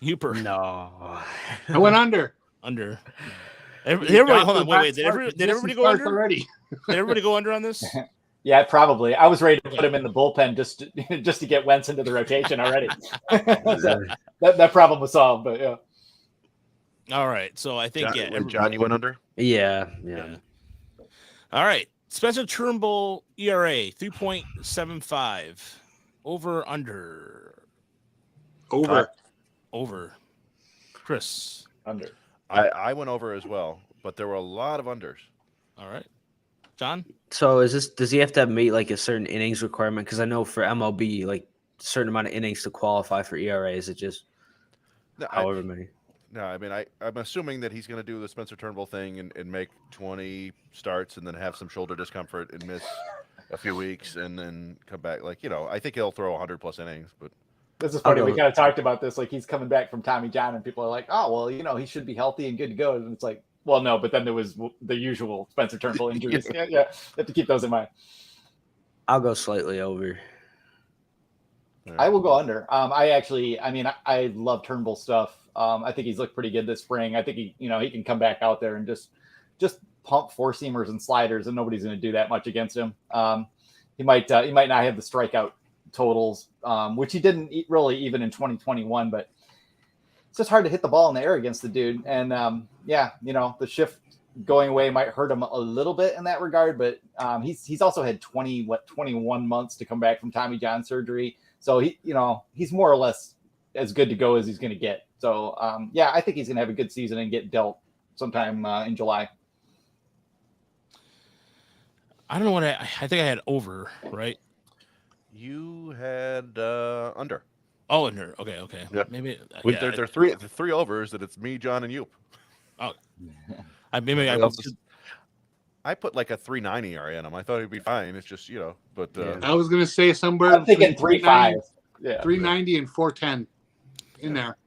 Uper. No. I went under. Under. Everybody, hold on, wait. Did everybody go under already? Did everybody go under on this? Yeah, probably. I was ready to put him in the bullpen just to get Wentz into the rotation already. So that problem was solved, but yeah. All right, so I think John, you went under. Yeah. All right, Spencer Turnbull ERA 3.75. Over under. Over. Chris. Under. I went over as well, but there were a lot of unders. All right. John? So does he have to meet like a certain innings requirement? Because I know for MLB, like a certain amount of innings to qualify for ERA. Is it just however many? No, I mean, I'm assuming that he's going to do the Spencer Turnbull thing and make 20 starts and then have some shoulder discomfort and miss a few weeks and then come back. Like, I think he'll throw 100+ innings, but. This is funny. We kind of talked about this. Like he's coming back from Tommy John, and people are like, "Oh, well, he should be healthy and good to go." And it's like, well, no. But then there was the usual Spencer Turnbull injuries. Yeah, you have to keep those in mind. I'll go slightly over. I will go under. I love Turnbull stuff. I think he's looked pretty good this spring. I think he can come back out there and just pump 4-seamers and sliders, and nobody's going to do that much against him. He might not have the strikeout totals, which he didn't really even in 2021, but it's just hard to hit the ball in the air against the dude. And the going away might hurt him a little bit in that regard, but he's also had 21 months to come back from Tommy John surgery. So he's more or less as good to go as he's going to get. So yeah, I think he's going to have a good season and get dealt sometime in July. I don't know what I think I had over, right? You had under. Oh, under. Okay. Yeah. Maybe There are three overs that it's me, John, and you. Maybe I put like a 3.90 ERA on him. I thought he'd be fine. It's just but I was going to say somewhere I'm thinking 3.5. Yeah, 390 and 410 in there.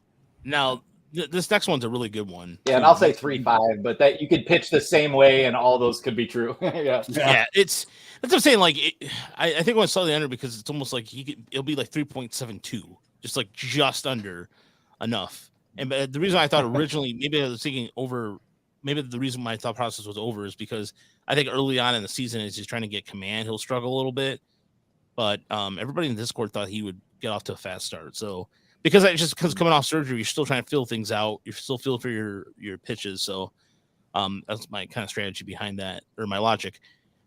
Now this next one's a really good one. Yeah, and I'll say 3.5, but that you could pitch the same way, and all those could be true. Yeah, that's what I'm saying. Like, I think I went slightly under because it's almost like it'll be like 3.72, just under enough. And but the reason I thought originally, maybe I was thinking over. Maybe the reason my thought process was over is because I think early on in the season, as he's trying to get command, he'll struggle a little bit. But everybody in Discord thought he would get off to a fast start. So because coming off surgery, you're still trying to feel things out. You're still feeling for your pitches. So that's my kind of strategy behind that, or my logic.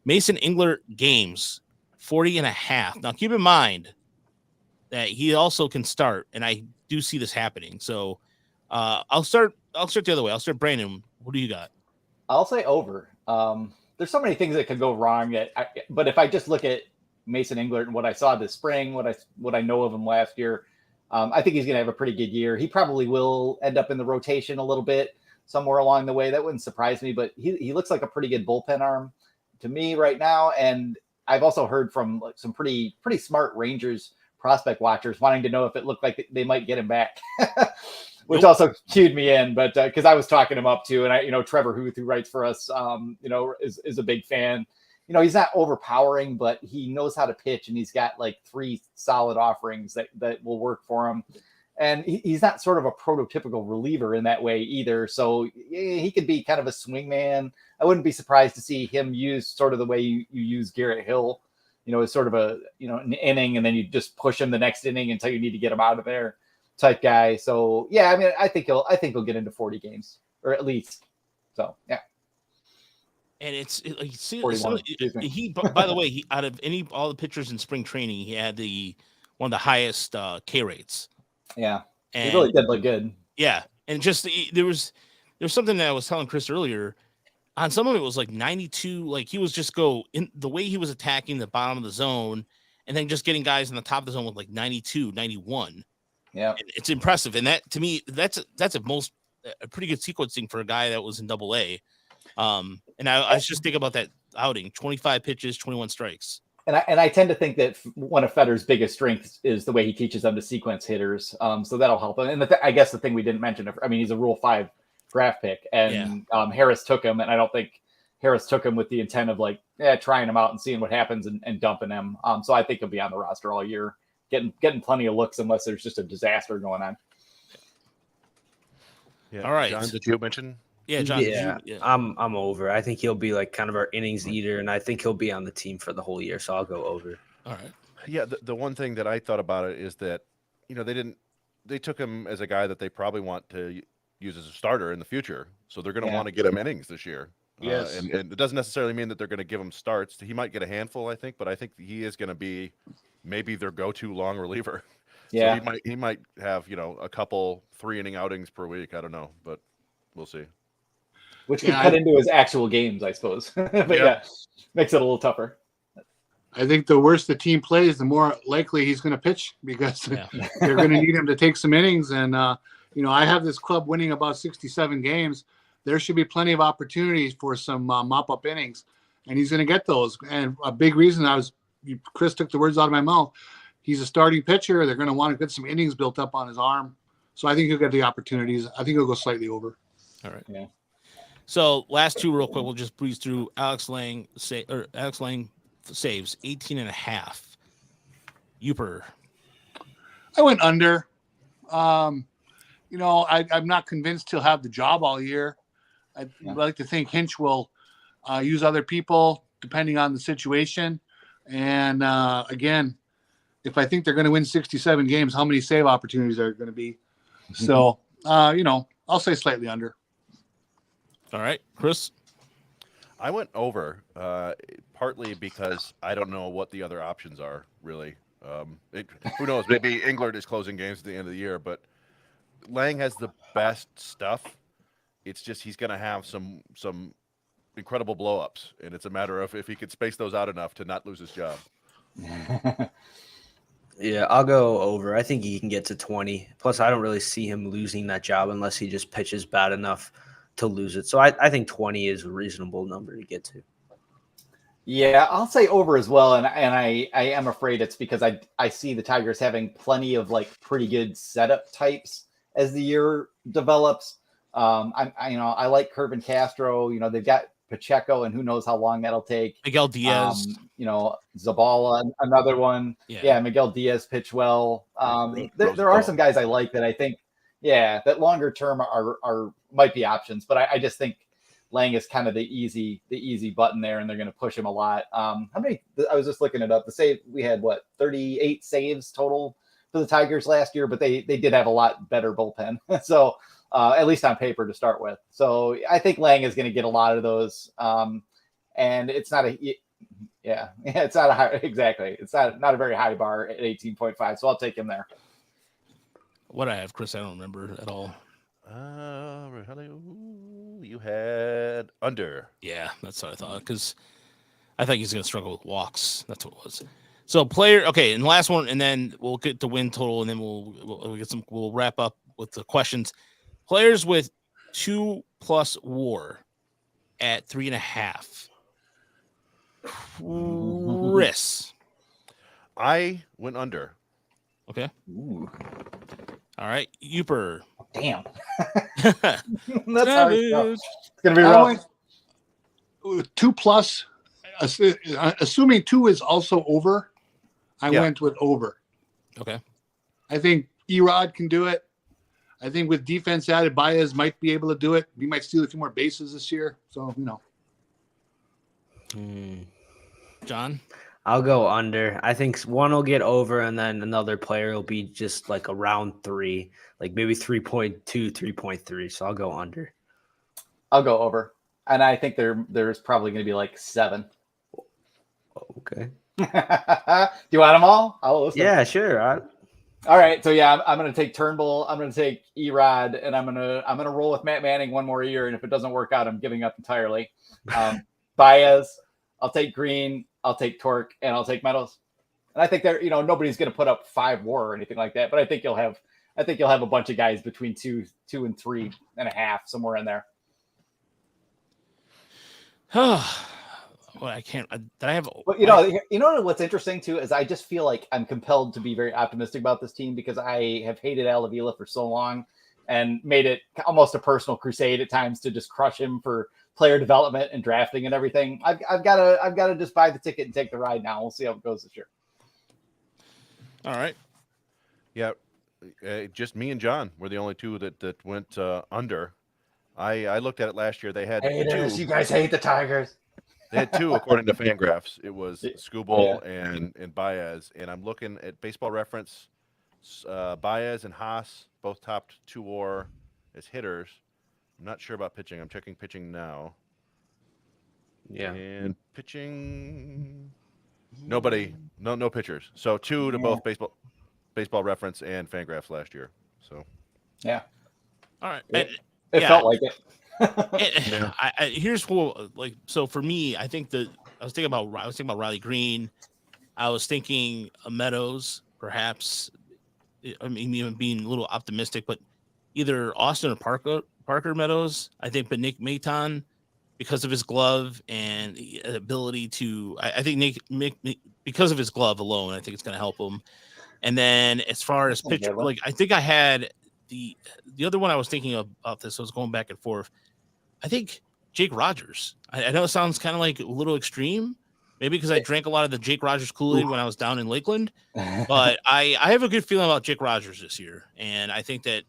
Mason Englert games 40.5. Now keep in mind that he also can start, and I do see this happening. So I'll start the other way. I'll start Brandon. What do you got? I'll say over. There's so many things that could go wrong. But if I just look at Mason Englert and what I saw this spring, what I know of him last year, I think he's going to have a pretty good year. He probably will end up in the rotation a little bit somewhere along the way. That wouldn't surprise me, but he looks like a pretty good bullpen arm to me right now. And I've also heard from some pretty smart Rangers prospect watchers wanting to know if it looked like they might get him back. Which also cued me in, but because I was talking him up too, and Trevor Huth, who writes for us, is a big fan. He's not overpowering, but he knows how to pitch, and he's got like 3 solid offerings that will work for him. And he's not sort of a prototypical reliever in that way either. So he could be kind of a swing man. I wouldn't be surprised to see him use sort of the way you use Garrett Hill, as sort of an inning, and then you just push him the next inning until you need to get him out of there. Type guy. So yeah, I mean, I think he'll get into 40 games, or at least. So yeah. And he, by the way, out of all the pitchers in spring training, he had one of the highest K rates. Yeah, and he really did look good. Yeah, and just there was something that I was telling Chris earlier. On some of it was like 92. Like he was just go in the way he was attacking the bottom of the zone, and then just getting guys in the top of the zone with like 92, 91. Yeah, it's impressive, and that to me, that's a pretty good sequencing for a guy that was in Double-A. And I was just thinking about that outing: 25 pitches, 21 strikes. And I tend to think that one of Fedor's biggest strengths is the way he teaches them to sequence hitters. So that'll help him. And I guess the thing we didn't mention, he's a Rule 5 draft pick, and Harris took him, and I don't think Harris took him with the intent of trying him out and seeing what happens and dumping him. So I think he'll be on the roster all year. Getting plenty of looks unless there's just a disaster going on. Yeah. All right. John, did you mention? Yeah, John. Yeah, I'm over. I think he'll be like kind of our innings eater, and I think he'll be on the team for the whole year. So I'll go over. All right. Yeah, the one thing that I thought about it is that they took him as a guy that they probably want to use as a starter in the future. So they're going to want to get him innings this year. Yes. And it doesn't necessarily mean that they're going to give him starts. He might get a handful, I think, but I think he is going to be maybe their go-to long reliever. Yeah. So he might have, a couple 3-inning outings per week. I don't know, but we'll see. Which could cut into his actual games, I suppose. But yeah, makes it a little tougher. I think the worse the team plays, the more likely he's going to pitch, because they're going to need him to take some innings. And, I have this club winning about 67 games. There should be plenty of opportunities for some mop-up innings, and he's going to get those. And a big reason Chris took the words out of my mouth. He's a starting pitcher. They're going to want to get some innings built up on his arm. So I think he'll get the opportunities. I think he'll go slightly over. All right. Yeah. So last two real quick. We'll just breeze through. Alex Lang saves 18.5. Uper. I went under. I'm not convinced he'll have the job all year. I'd like to think Hinch will use other people depending on the situation. And again, if I think they're going to win 67 games, how many save opportunities are going to be? So, I'll say slightly under. All right, Chris. I went over, partly because I don't know what the other options are, really. Who knows? Maybe Englert is closing games at the end of the year, but Lang has the best stuff. It's just he's going to have some incredible blow-ups, and it's a matter of if he could space those out enough to not lose his job. Yeah, I'll go over. I think he can get to 20. Plus, I don't really see him losing that job unless he just pitches bad enough to lose it. So I think 20 is a reasonable number to get to. Yeah, I'll say over as well, and I am afraid it's because I see the Tigers having plenty of like pretty good setup types as the year develops. I like Curvin Castro. You know, they've got Pacheco, and who knows how long that'll take. Miguel Diaz. Zabala, another one. Yeah, Miguel Diaz pitch well. There are some guys I like that I think, that longer term are might be options, but I just think Lang is kind of the easy button there, and they're going to push him a lot. How many? I was just looking it up. The save we had 38 saves total for the Tigers last year, but they did have a lot better bullpen. So at least on paper to start with. So I think Lang is going to get a lot of those. And it's not it's not a high, exactly. It's not a very high bar at 18.5. So I'll take him there. What I have, Chris, I don't remember at all. You had under. Yeah, that's what I thought, because I think he's going to struggle with walks. That's what it was. So player, okay, and last one, and then we'll get the win total, and then we'll wrap up with the questions. Players with 2+ WAR at 3.5. Chris. I went under. Okay. Ooh. All right, Uper. Damn. That's hard stuff. It's gonna be I rough. went 2+. Assuming 2 is also over, I went with over. Okay. I think Erod can do it. I think with defense added, Baez might be able to do it. He might steal a few more bases this year. So, John? I'll go under. I think one will get over, and then another player will be just like around 3, like maybe 3.2, 3.3. So I'll go under. I'll go over. And I think there's probably going to be like 7. Okay. Do you want them all? I'll listen. Yeah, sure. All right. So yeah, I'm going to take Turnbull. I'm going to take Erod, and I'm going to roll with Matt Manning one more year. And if it doesn't work out, I'm giving up entirely. Baez. I'll take Green. I'll take Torque, and I'll take Meadows. And I think nobody's going to put up 5 WAR or anything like that. But I think you'll have a bunch of guys between 2 and 3.5, somewhere in there. Well, I can't. Did I have? Well, you know what's interesting too is I just feel like I'm compelled to be very optimistic about this team because I have hated Al Avila for so long and made it almost a personal crusade at times to just crush him for player development and drafting and everything. I've got to just buy the ticket and take the ride now. We'll see how it goes this year. All right. Yeah, just me and John were the only two that went under. I looked at it last year. They had Haters, you guys hate the Tigers. They had 2 according to Fangraphs. It was Skubal and Baez. And I'm looking at Baseball Reference. Baez and Haas both topped 2 WAR as hitters. I'm not sure about pitching. I'm checking pitching now. Yeah. And pitching, nobody, no pitchers. So 2 to both Baseball Reference and Fangraphs last year. So yeah. All right. It felt like it. Here's what, so for me, I think I was thinking about Riley Green. I was thinking Meadows, perhaps. I mean, even being a little optimistic, but either Austin or Parker Meadows. I think, but Nick Maton, because of his glove and ability to, I think Nick because of his glove alone, I think it's going to help him. And then as far as pitcher, I think I had the other one I was thinking about this. I was going back and forth. I think Jake Rogers. I know it sounds kind of like a little extreme, maybe because I drank a lot of the Jake Rogers Kool-Aid when I was down in Lakeland, but I have a good feeling about Jake Rogers this year, and I think that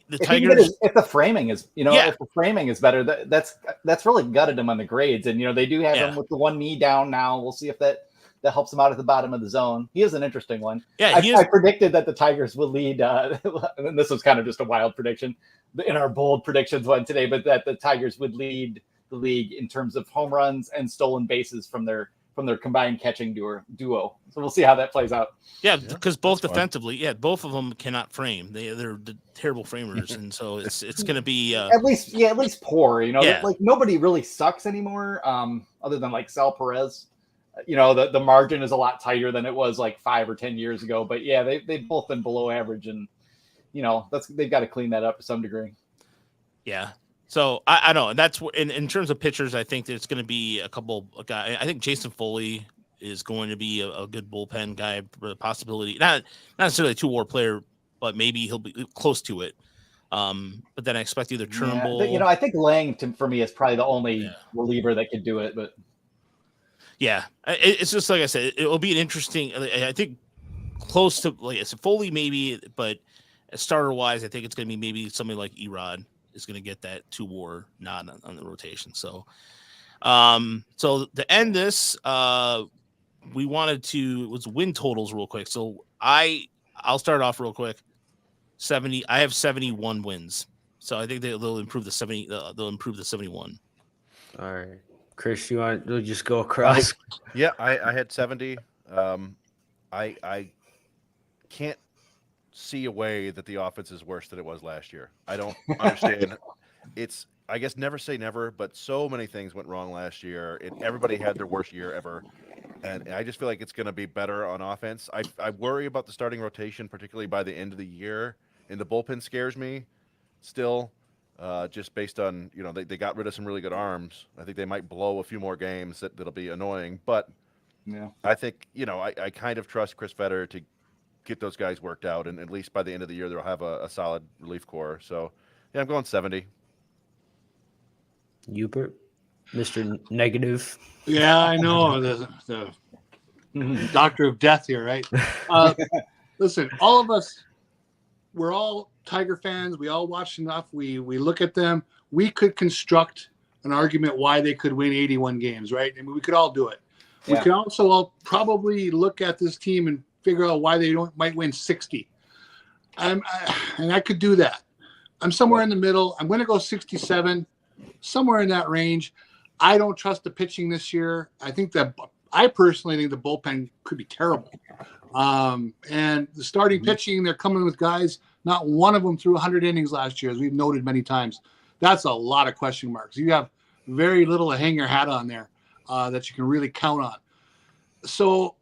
the Tigers. If the framing is, if the framing is better, that's really gutted him on the grades, and they do have him with the one knee down now. We'll see if that helps him out at the bottom of the zone. He is an interesting one. Yeah, I predicted that the Tigers would lead, and this was kind of just a wild prediction in our bold predictions one today, but that the Tigers would lead the league in terms of home runs and stolen bases from their combined catching duo. So we'll see how that plays out. Yeah, because both that's fine. defensively, both of them cannot frame. They're terrible framers, and so it's going to be At least poor. Yeah. Like nobody really sucks anymore, other than like Sal Perez. The margin is a lot tighter than it was like 5 or 10 years ago. But yeah, they've both been below average, and they've got to clean that up to some degree. Yeah. So I know, and that's in terms of pitchers, I think there's going to be a couple of guys. I think Jason Foley is going to be a good bullpen guy, possibility. Not necessarily a 2-WAR player, but maybe he'll be close to it. But then I expect either Turnbull. I think Lang for me is probably the only reliever that could do it. But yeah, it's just like I said, it will be an interesting. I think close to like it's Foley maybe, but starter wise, I think it's going to be maybe somebody like Erod is going to get that 2-WAR nod on the rotation. So, so to end this, we wanted to was win totals real quick. So I'll start off real quick. 70. I have 71 wins. So I think they'll improve the 70. They'll improve the 71. All right, Chris, you want to just go across? Yeah, I had 70. I can't see a way that the offense is worse than it was last year. I don't understand. It's, I guess, never say never, but so many things went wrong last year, and everybody had their worst year ever. And I just feel like it's going to be better on offense. I worry about the starting rotation, particularly by the end of the year, and the bullpen scares me still, just based on, they got rid of some really good arms. I think they might blow a few more games that'll be annoying, but yeah, I think, I kind of trust Chris Fetter to get those guys worked out, and at least by the end of the year they'll have a solid relief corps. So yeah, I'm going 70. Hubert, Mr. Negative. Yeah, I know the doctor of death here, right? Listen, all of us, we're all Tiger fans. We all watch enough. We look at them. We could construct an argument why they could win 81 games, right? I mean, we could all do it. We Yeah. can also all probably look at this team and figure out why they might win 60. And I could do that. I'm somewhere in the middle. I'm going to go 67, somewhere in that range. I don't trust the pitching this year. I personally think the bullpen could be terrible. And the starting pitching, they're coming with guys. Not one of them threw 100 innings last year, as we've noted many times. That's a lot of question marks. You have very little to hang your hat on there that you can really count on. So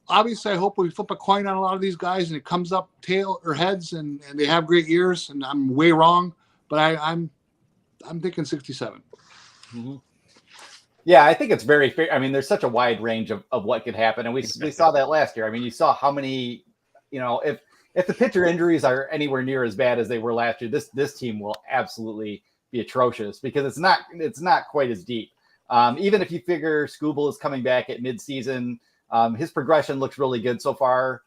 obviously, I hope we flip a coin on a lot of these guys and it comes up tail or heads and they have great years. And I'm way wrong, but I'm thinking 67. Mm-hmm. Yeah, I think it's very fair. I mean, there's such a wide range of what could happen. And we saw that last year. I mean, you saw how many, if the pitcher injuries are anywhere near as bad as they were last year, this team will absolutely be atrocious because it's not quite as deep. Even if you figure Skubal is coming back at midseason, his progression looks really good so far.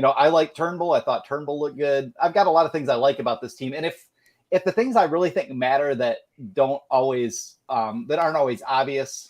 I like Turnbull. I thought Turnbull looked good. I've got a lot of things I like about this team. And if the things I really think matter that aren't always obvious,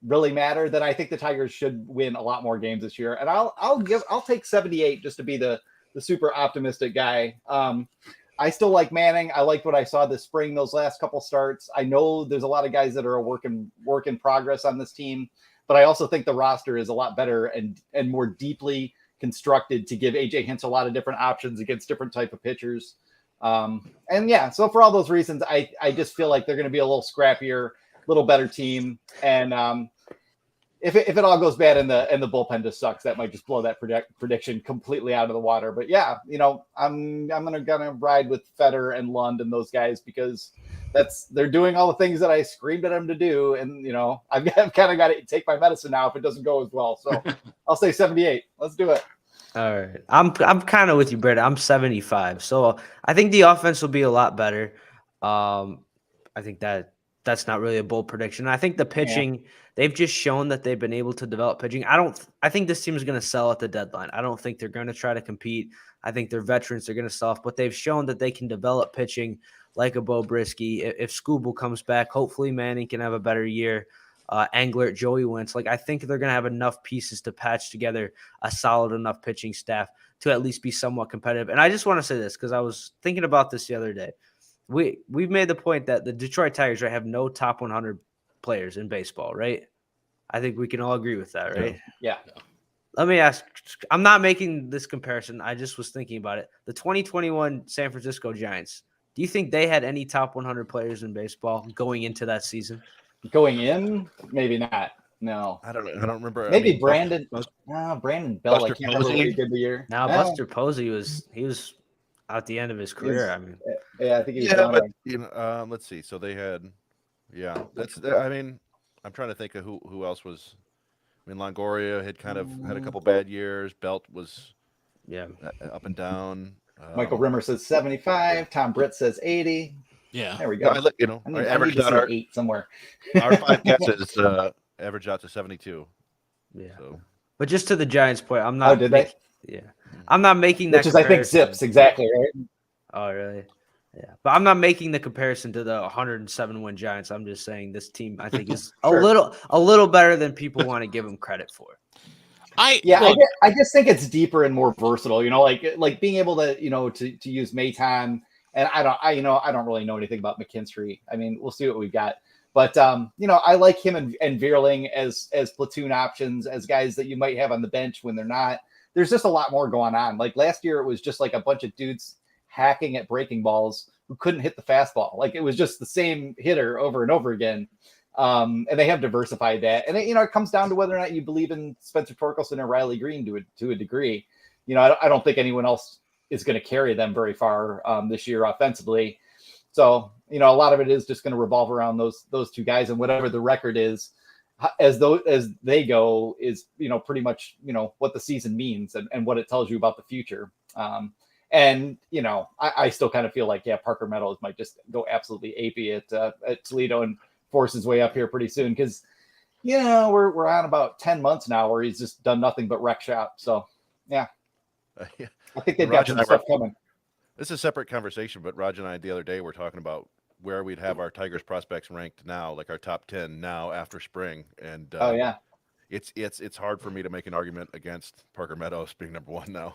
really matter, then I think the Tigers should win a lot more games this year. And I'll take 78 just to be the super optimistic guy. I still like Manning. I liked what I saw this spring, those last couple starts. I know there's a lot of guys that are a work in progress on this team, but I also think the roster is a lot better and more deeply constructed to give AJ Hinch a lot of different options against different type of pitchers. So for all those reasons, I just feel like they're going to be a little scrappier, a little better team. And if it all goes bad and the bullpen just sucks, that might just blow that prediction completely out of the water. But yeah, I'm gonna ride with Fetter and Lund and those guys because they're doing all the things that I screamed at them to do. And I've kind of got to take my medicine now if it doesn't go as well. So I'll say 78. Let's do it. All right. I'm kind of with you, Brett. I'm 75. So I think the offense will be a lot better. I think that's not really a bold prediction. I think the pitching, they've just shown that they've been able to develop pitching. I think this team is going to sell at the deadline. I don't think they're going to try to compete. I think their veterans are going to sell, but they've shown that they can develop pitching like a Bo Brisky. If Skubal comes back, hopefully Manning can have a better year. Englert, Joey Wentz. I think they're going to have enough pieces to patch together a solid enough pitching staff to at least be somewhat competitive. And I just want to say this because I was thinking about this the other day. we've made the point that the Detroit Tigers have no top 100 players in baseball, right? I think we can all agree with that, right? Yeah. Let me ask. I'm not making this comparison. I just was thinking about it. The 2021 San Francisco Giants. Do you think they had any top 100 players in baseball going into that season? Going in, maybe not. No. I don't remember. Maybe I mean, Brandon. Brandon Bell. I Buster can't remember what he Posey? did the year. Now, Yeah. Buster Posey was at the end of his career. I mean, Yeah, I think he was Yeah, done. but let's see. So they had, I mean, I'm trying to think of who else was. I mean, Longoria had kind of had a couple bad years. Belt was up and down. Michael Rimmer says 75. Tom Britt says 80. Yeah. There we go. I I need averaged to out see our 8 somewhere. 5 guesses average out to 72. yeah. So But just to the Giants' point, I'm not. did they? Yeah, I'm not making that. Which is, I think, comparison. Zips exactly right. Oh, really? Yeah, but I'm not making the comparison to the 107 win Giants. I'm just saying this team I think is Sure. a little better than people want to give them credit for. I just think it's deeper and more versatile. Like being able to to use Maton, and I don't really know anything about McKinstry. I mean, we'll see what we've got. But I like him and Veerling as platoon options, as guys that you might have on the bench when they're not. There's just a lot more going on. Like last year, it was just like a bunch of dudes hacking at breaking balls who couldn't hit the fastball. Like it was just the same hitter over and over again. And they have diversified that. And it comes down to whether or not you believe in Spencer Torkelson or Riley Green to a degree. I don't think anyone else is going to carry them very far this year offensively. So, a lot of it is just going to revolve around those two guys, and whatever the record is as they go is, pretty much, what the season means and what it tells you about the future. I still kind of feel like, Parker Meadows might just go absolutely apey at Toledo and force his way up here pretty soon. Cause we're on about 10 months now where he's just done nothing but wreck shop. So yeah, I think they've got some stuff coming. This is a separate conversation, but Raj and I the other day were talking about where we'd have our Tigers prospects ranked now, like our top 10 now after spring. And it's hard for me to make an argument against Parker Meadows being number 1 now.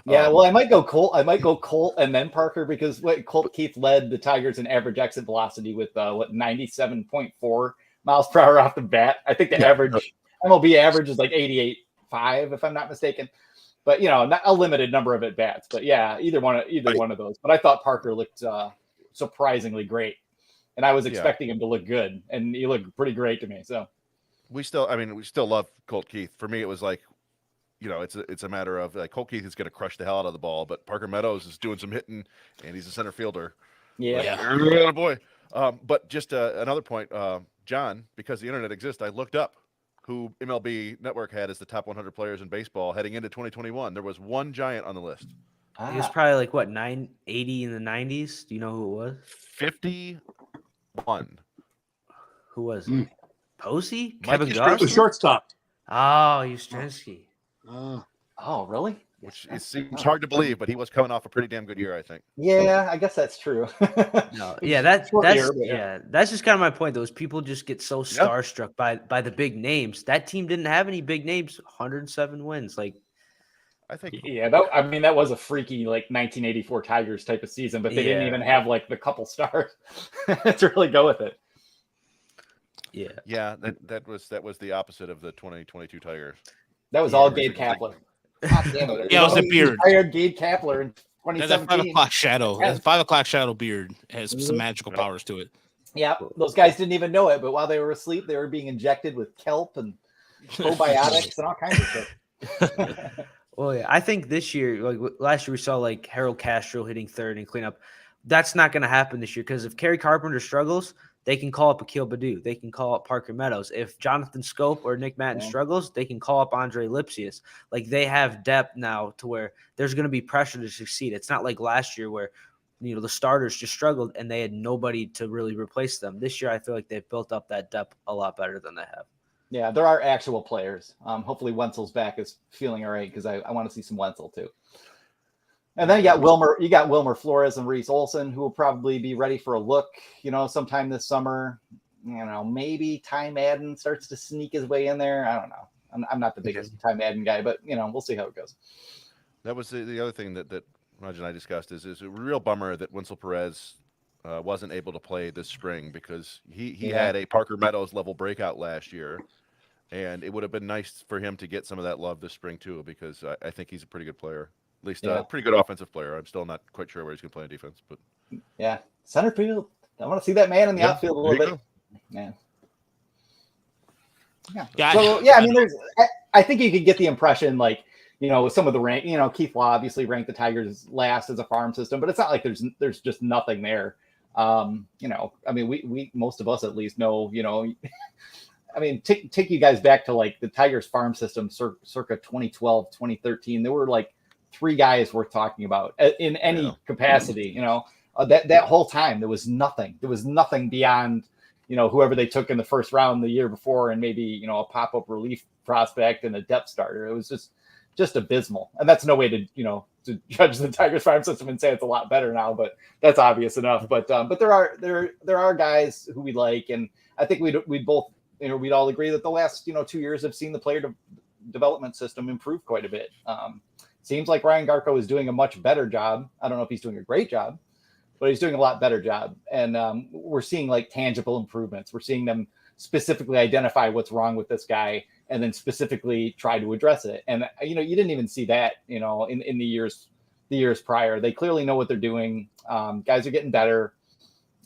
Yeah, well, I might go Colt and then Parker, because Colt Keith led the Tigers in average exit velocity with 97.4 miles per hour off the bat. I think the average MLB average is like 88.5 if I'm not mistaken. But not a limited number of at bats. But yeah, either one of those. But I thought Parker looked surprisingly great, and I was expecting him to look good, and he looked pretty great to me. So we still love Colt Keith. For me, it was like, it's a matter of like Colt Keith is going to crush the hell out of the ball, but Parker Meadows is doing some hitting, and he's a center fielder. Yeah. Boy. But just another point, John, because the internet exists, I looked up who MLB Network had as the top 100 players in baseball heading into 2021. There was one Giant on the list. He was probably like 980 in the 90s. Do you know who it was? 51. Who was it? Posey? Mike Kevin Yastrzemski. Gausman? The shortstop. Oh, Yastrzemski. Oh, really? Which it seems hard to believe, but he was coming off a pretty damn good year, I think. Yeah, I guess that's true. No, yeah, that's just kind of my point. Those people just get so starstruck by the big names. That team didn't have any big names. 107 wins, like. I think. Yeah, that was a freaky like 1984 Tigers type of season, but they didn't even have like the couple stars to really go with it. Yeah, that was the opposite of the 2022 Tigers. That was all Gabe Kapler. God damn it. Yeah, it was the beard. Hired Gabe Kapler in That 5 o'clock shadow. That 5 o'clock shadow beard has some magical powers to it. Yeah, those guys didn't even know it, but while they were asleep, they were being injected with kelp and probiotics and all kinds of shit. Well, yeah, I think this year, like last year, we saw like Harold Castro hitting third and cleanup. That's not going to happen this year because if Kerry Carpenter struggles, they can call up Akil Baddoo. They can call up Parker Meadows. If Jonathan Scope or Nick Matten struggles, they can call up Andre Lipsius. Like they have depth now to where there's going to be pressure to succeed. It's not like last year where the starters just struggled and they had nobody to really replace them. This year, I feel like they've built up that depth a lot better than they have. Yeah, there are actual players. Hopefully Wenzel's back is feeling all right because I want to see some Wenzel too. And then you got Wilmer Flores and Reese Olson, who will probably be ready for a look, sometime this summer. Maybe Ty Madden starts to sneak his way in there. I don't know. I'm not the biggest Ty Madden guy, but we'll see how it goes. That was the other thing that Raj and I discussed is a real bummer that Wenzel Perez wasn't able to play this spring because he had a Parker Meadows level breakout last year, and it would have been nice for him to get some of that love this spring too, because I think he's a pretty good player, at least a pretty good offensive player. I'm still not quite sure where he's going to play in defense, but Yeah, center field. I want to see that man in the outfield a little bit. Yeah. Got So yeah, I mean, I think you could get the impression, like, with some of the rank, Keith Law obviously ranked the Tigers last as a farm system, but it's not like there's just nothing there. I mean, we most of us at least know, I mean, take you guys back to like the Tigers farm system circa 2012, 2013. There were like 3 guys worth talking about in any capacity, that whole time there was nothing. There was nothing beyond, whoever they took in the first round the year before, and maybe, a pop-up relief prospect and a depth starter. It was just abysmal. And that's no way to, to judge the Tigers farm system and say it's a lot better now, but that's obvious enough. But there are guys who we like, and I think we'd both, we'd all agree that the last, 2 years have seen the player development system improve quite a bit. Seems like Ryan Garko is doing a much better job. I don't know if he's doing a great job, but he's doing a lot better job. And we're seeing like tangible improvements. We're seeing them specifically identify what's wrong with this guy and then specifically try to address it. And, you didn't even see that, in the years prior. They clearly know what they're doing. Guys are getting better.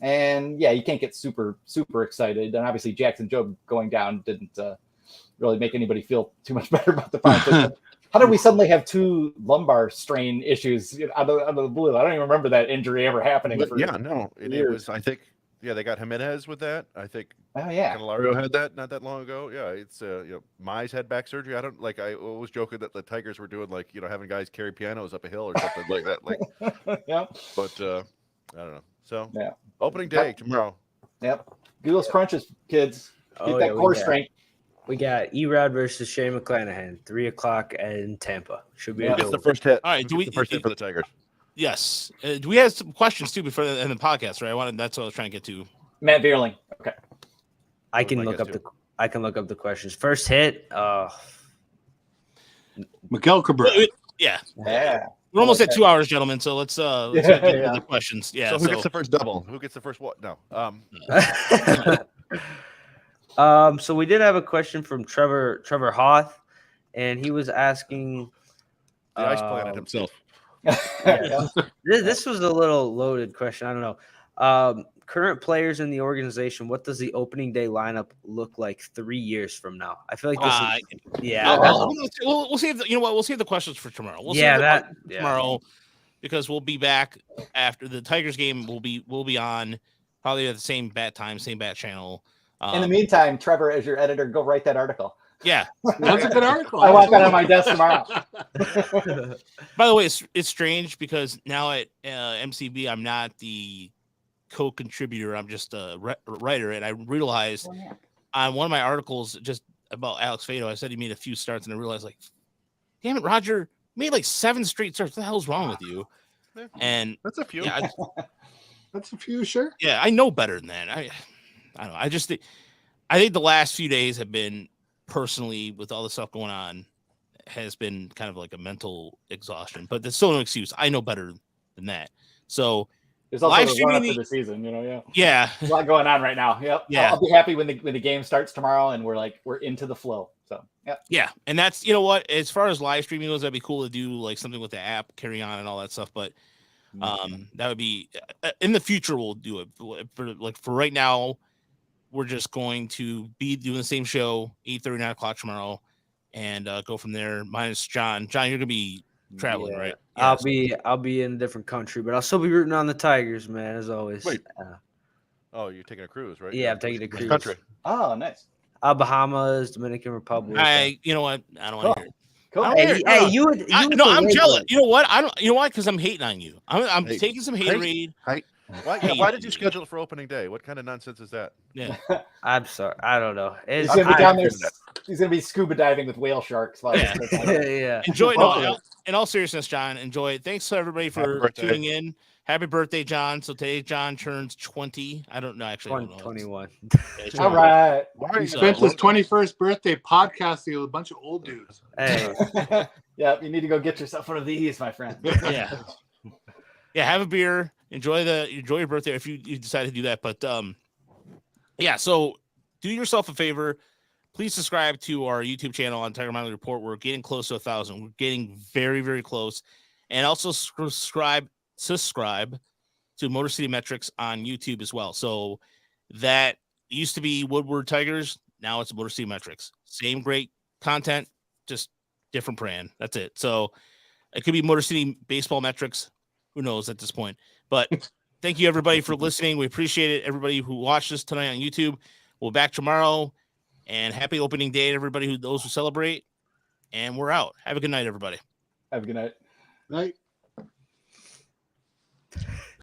And yeah, you can't get super, super excited. And obviously Jackson Jobe going down didn't really make anybody feel too much better about the farm. How did we suddenly have 2 lumbar strain issues out of the blue? I don't even remember that injury ever happening. It was, I think, they got Jimenez with that. I think Candelario had that not that long ago. Yeah, it's Mize had back surgery. I was joking that the Tigers were doing like, having guys carry pianos up a hill or something like that. Like, yeah. But I don't know. So opening day tomorrow. Yep. Google's crunches, kids. Get that core strength. We got Erod versus Shane McClanahan, 3:00 in Tampa. Should be. It's the first hit. All right. The first hit for the Tigers? Yes. Do we have some questions too before the end of the podcast? Right. That's what I was trying to get to. Matt Vierling. Okay. I can look up the questions. First hit. Miguel Cabrera. Yeah. Yeah. We're almost at 2 hours, gentlemen. So let's get into the questions. Yeah. So who gets the first double? Who gets the first what? No. So we did have a question from Trevor Hoth, and he was asking the Ice Planet himself. This was a little loaded question. I don't know. Current players in the organization, what does the opening day lineup look like 3 years from now? I feel like this we'll save we'll save the questions for tomorrow. Tomorrow, because we'll be back after the Tigers game. We'll be on probably at the same bat time, same bat channel. In the meantime, Trevor, as your editor, go write that article. Yeah, that's a good article. I want that on my desk tomorrow. By the way, it's strange because now at MCB, I'm not the co-contributor. I'm just a writer, and I realized on one of my articles just about Alex Faedo, I said he made a few starts, and I realized, like, damn it, Roger made like 7 straight starts. What the hell's wrong with you? And that's a few. Yeah, that's a few, sure. Yeah, I know better than that. I don't know. I think the last few days have been, personally, with all the stuff going on, has been kind of like a mental exhaustion. But there's still no excuse. I know better than that. So there's also the run up to the season, Yeah. There's a lot going on right now. Yep. Yeah. I'll be happy when the game starts tomorrow and we're into the flow. So yeah. And that's, you know what, as far as live streaming goes, that'd be cool to do like something with the app, carry on and all that stuff. But that would be in the future. We'll do it for right now. We're just going to be doing the same show, 8:30, 9 o'clock tomorrow, and go from there. Minus John. John, you're gonna be traveling, right? Yeah, I'll be in a different country, but I'll still be rooting on the Tigers, man, as always. Wait. Oh, you're taking a cruise, right? Yeah, I'm taking a cruise. Country. Oh, nice. Bahamas, Dominican Republic. You know what? I don't want to hear it. Cool. I'm jealous. You know what? I don't. You know why? Because I'm hating on you. I'm taking some haterade. Why did you schedule it for opening day? What kind of nonsense is that? Yeah, I'm sorry. I don't know. He's gonna be down there. He's gonna be scuba diving with whale sharks. Yeah. Enjoy. No, in all seriousness, John, enjoy it. Thanks to everybody for tuning in. Happy birthday, John. So today, John turns 20. I don't know. Actually, 21. All right. He spent his 21st birthday podcasting with a bunch of old dudes. Hey. Yeah, you need to go get yourself one of these, my friend. Yeah. Yeah, have a beer. enjoy your birthday if you decide to do that. But yeah, so do yourself a favor. Please subscribe to our YouTube channel on Tiger Miley Report. We're getting close to 1,000. We're getting very, very close. And also subscribe to Motor City Metrics on YouTube as well. So that used to be Woodward Tigers. Now it's Motor City Metrics. Same great content, just different brand. That's it. So it could be Motor City Baseball Metrics. Who knows at this point? But thank you, everybody, for listening. We appreciate it. Everybody who watched us tonight on YouTube. We'll be back tomorrow. And happy opening day to everybody those who celebrate. And we're out. Have a good night, everybody. Have a good night. Right.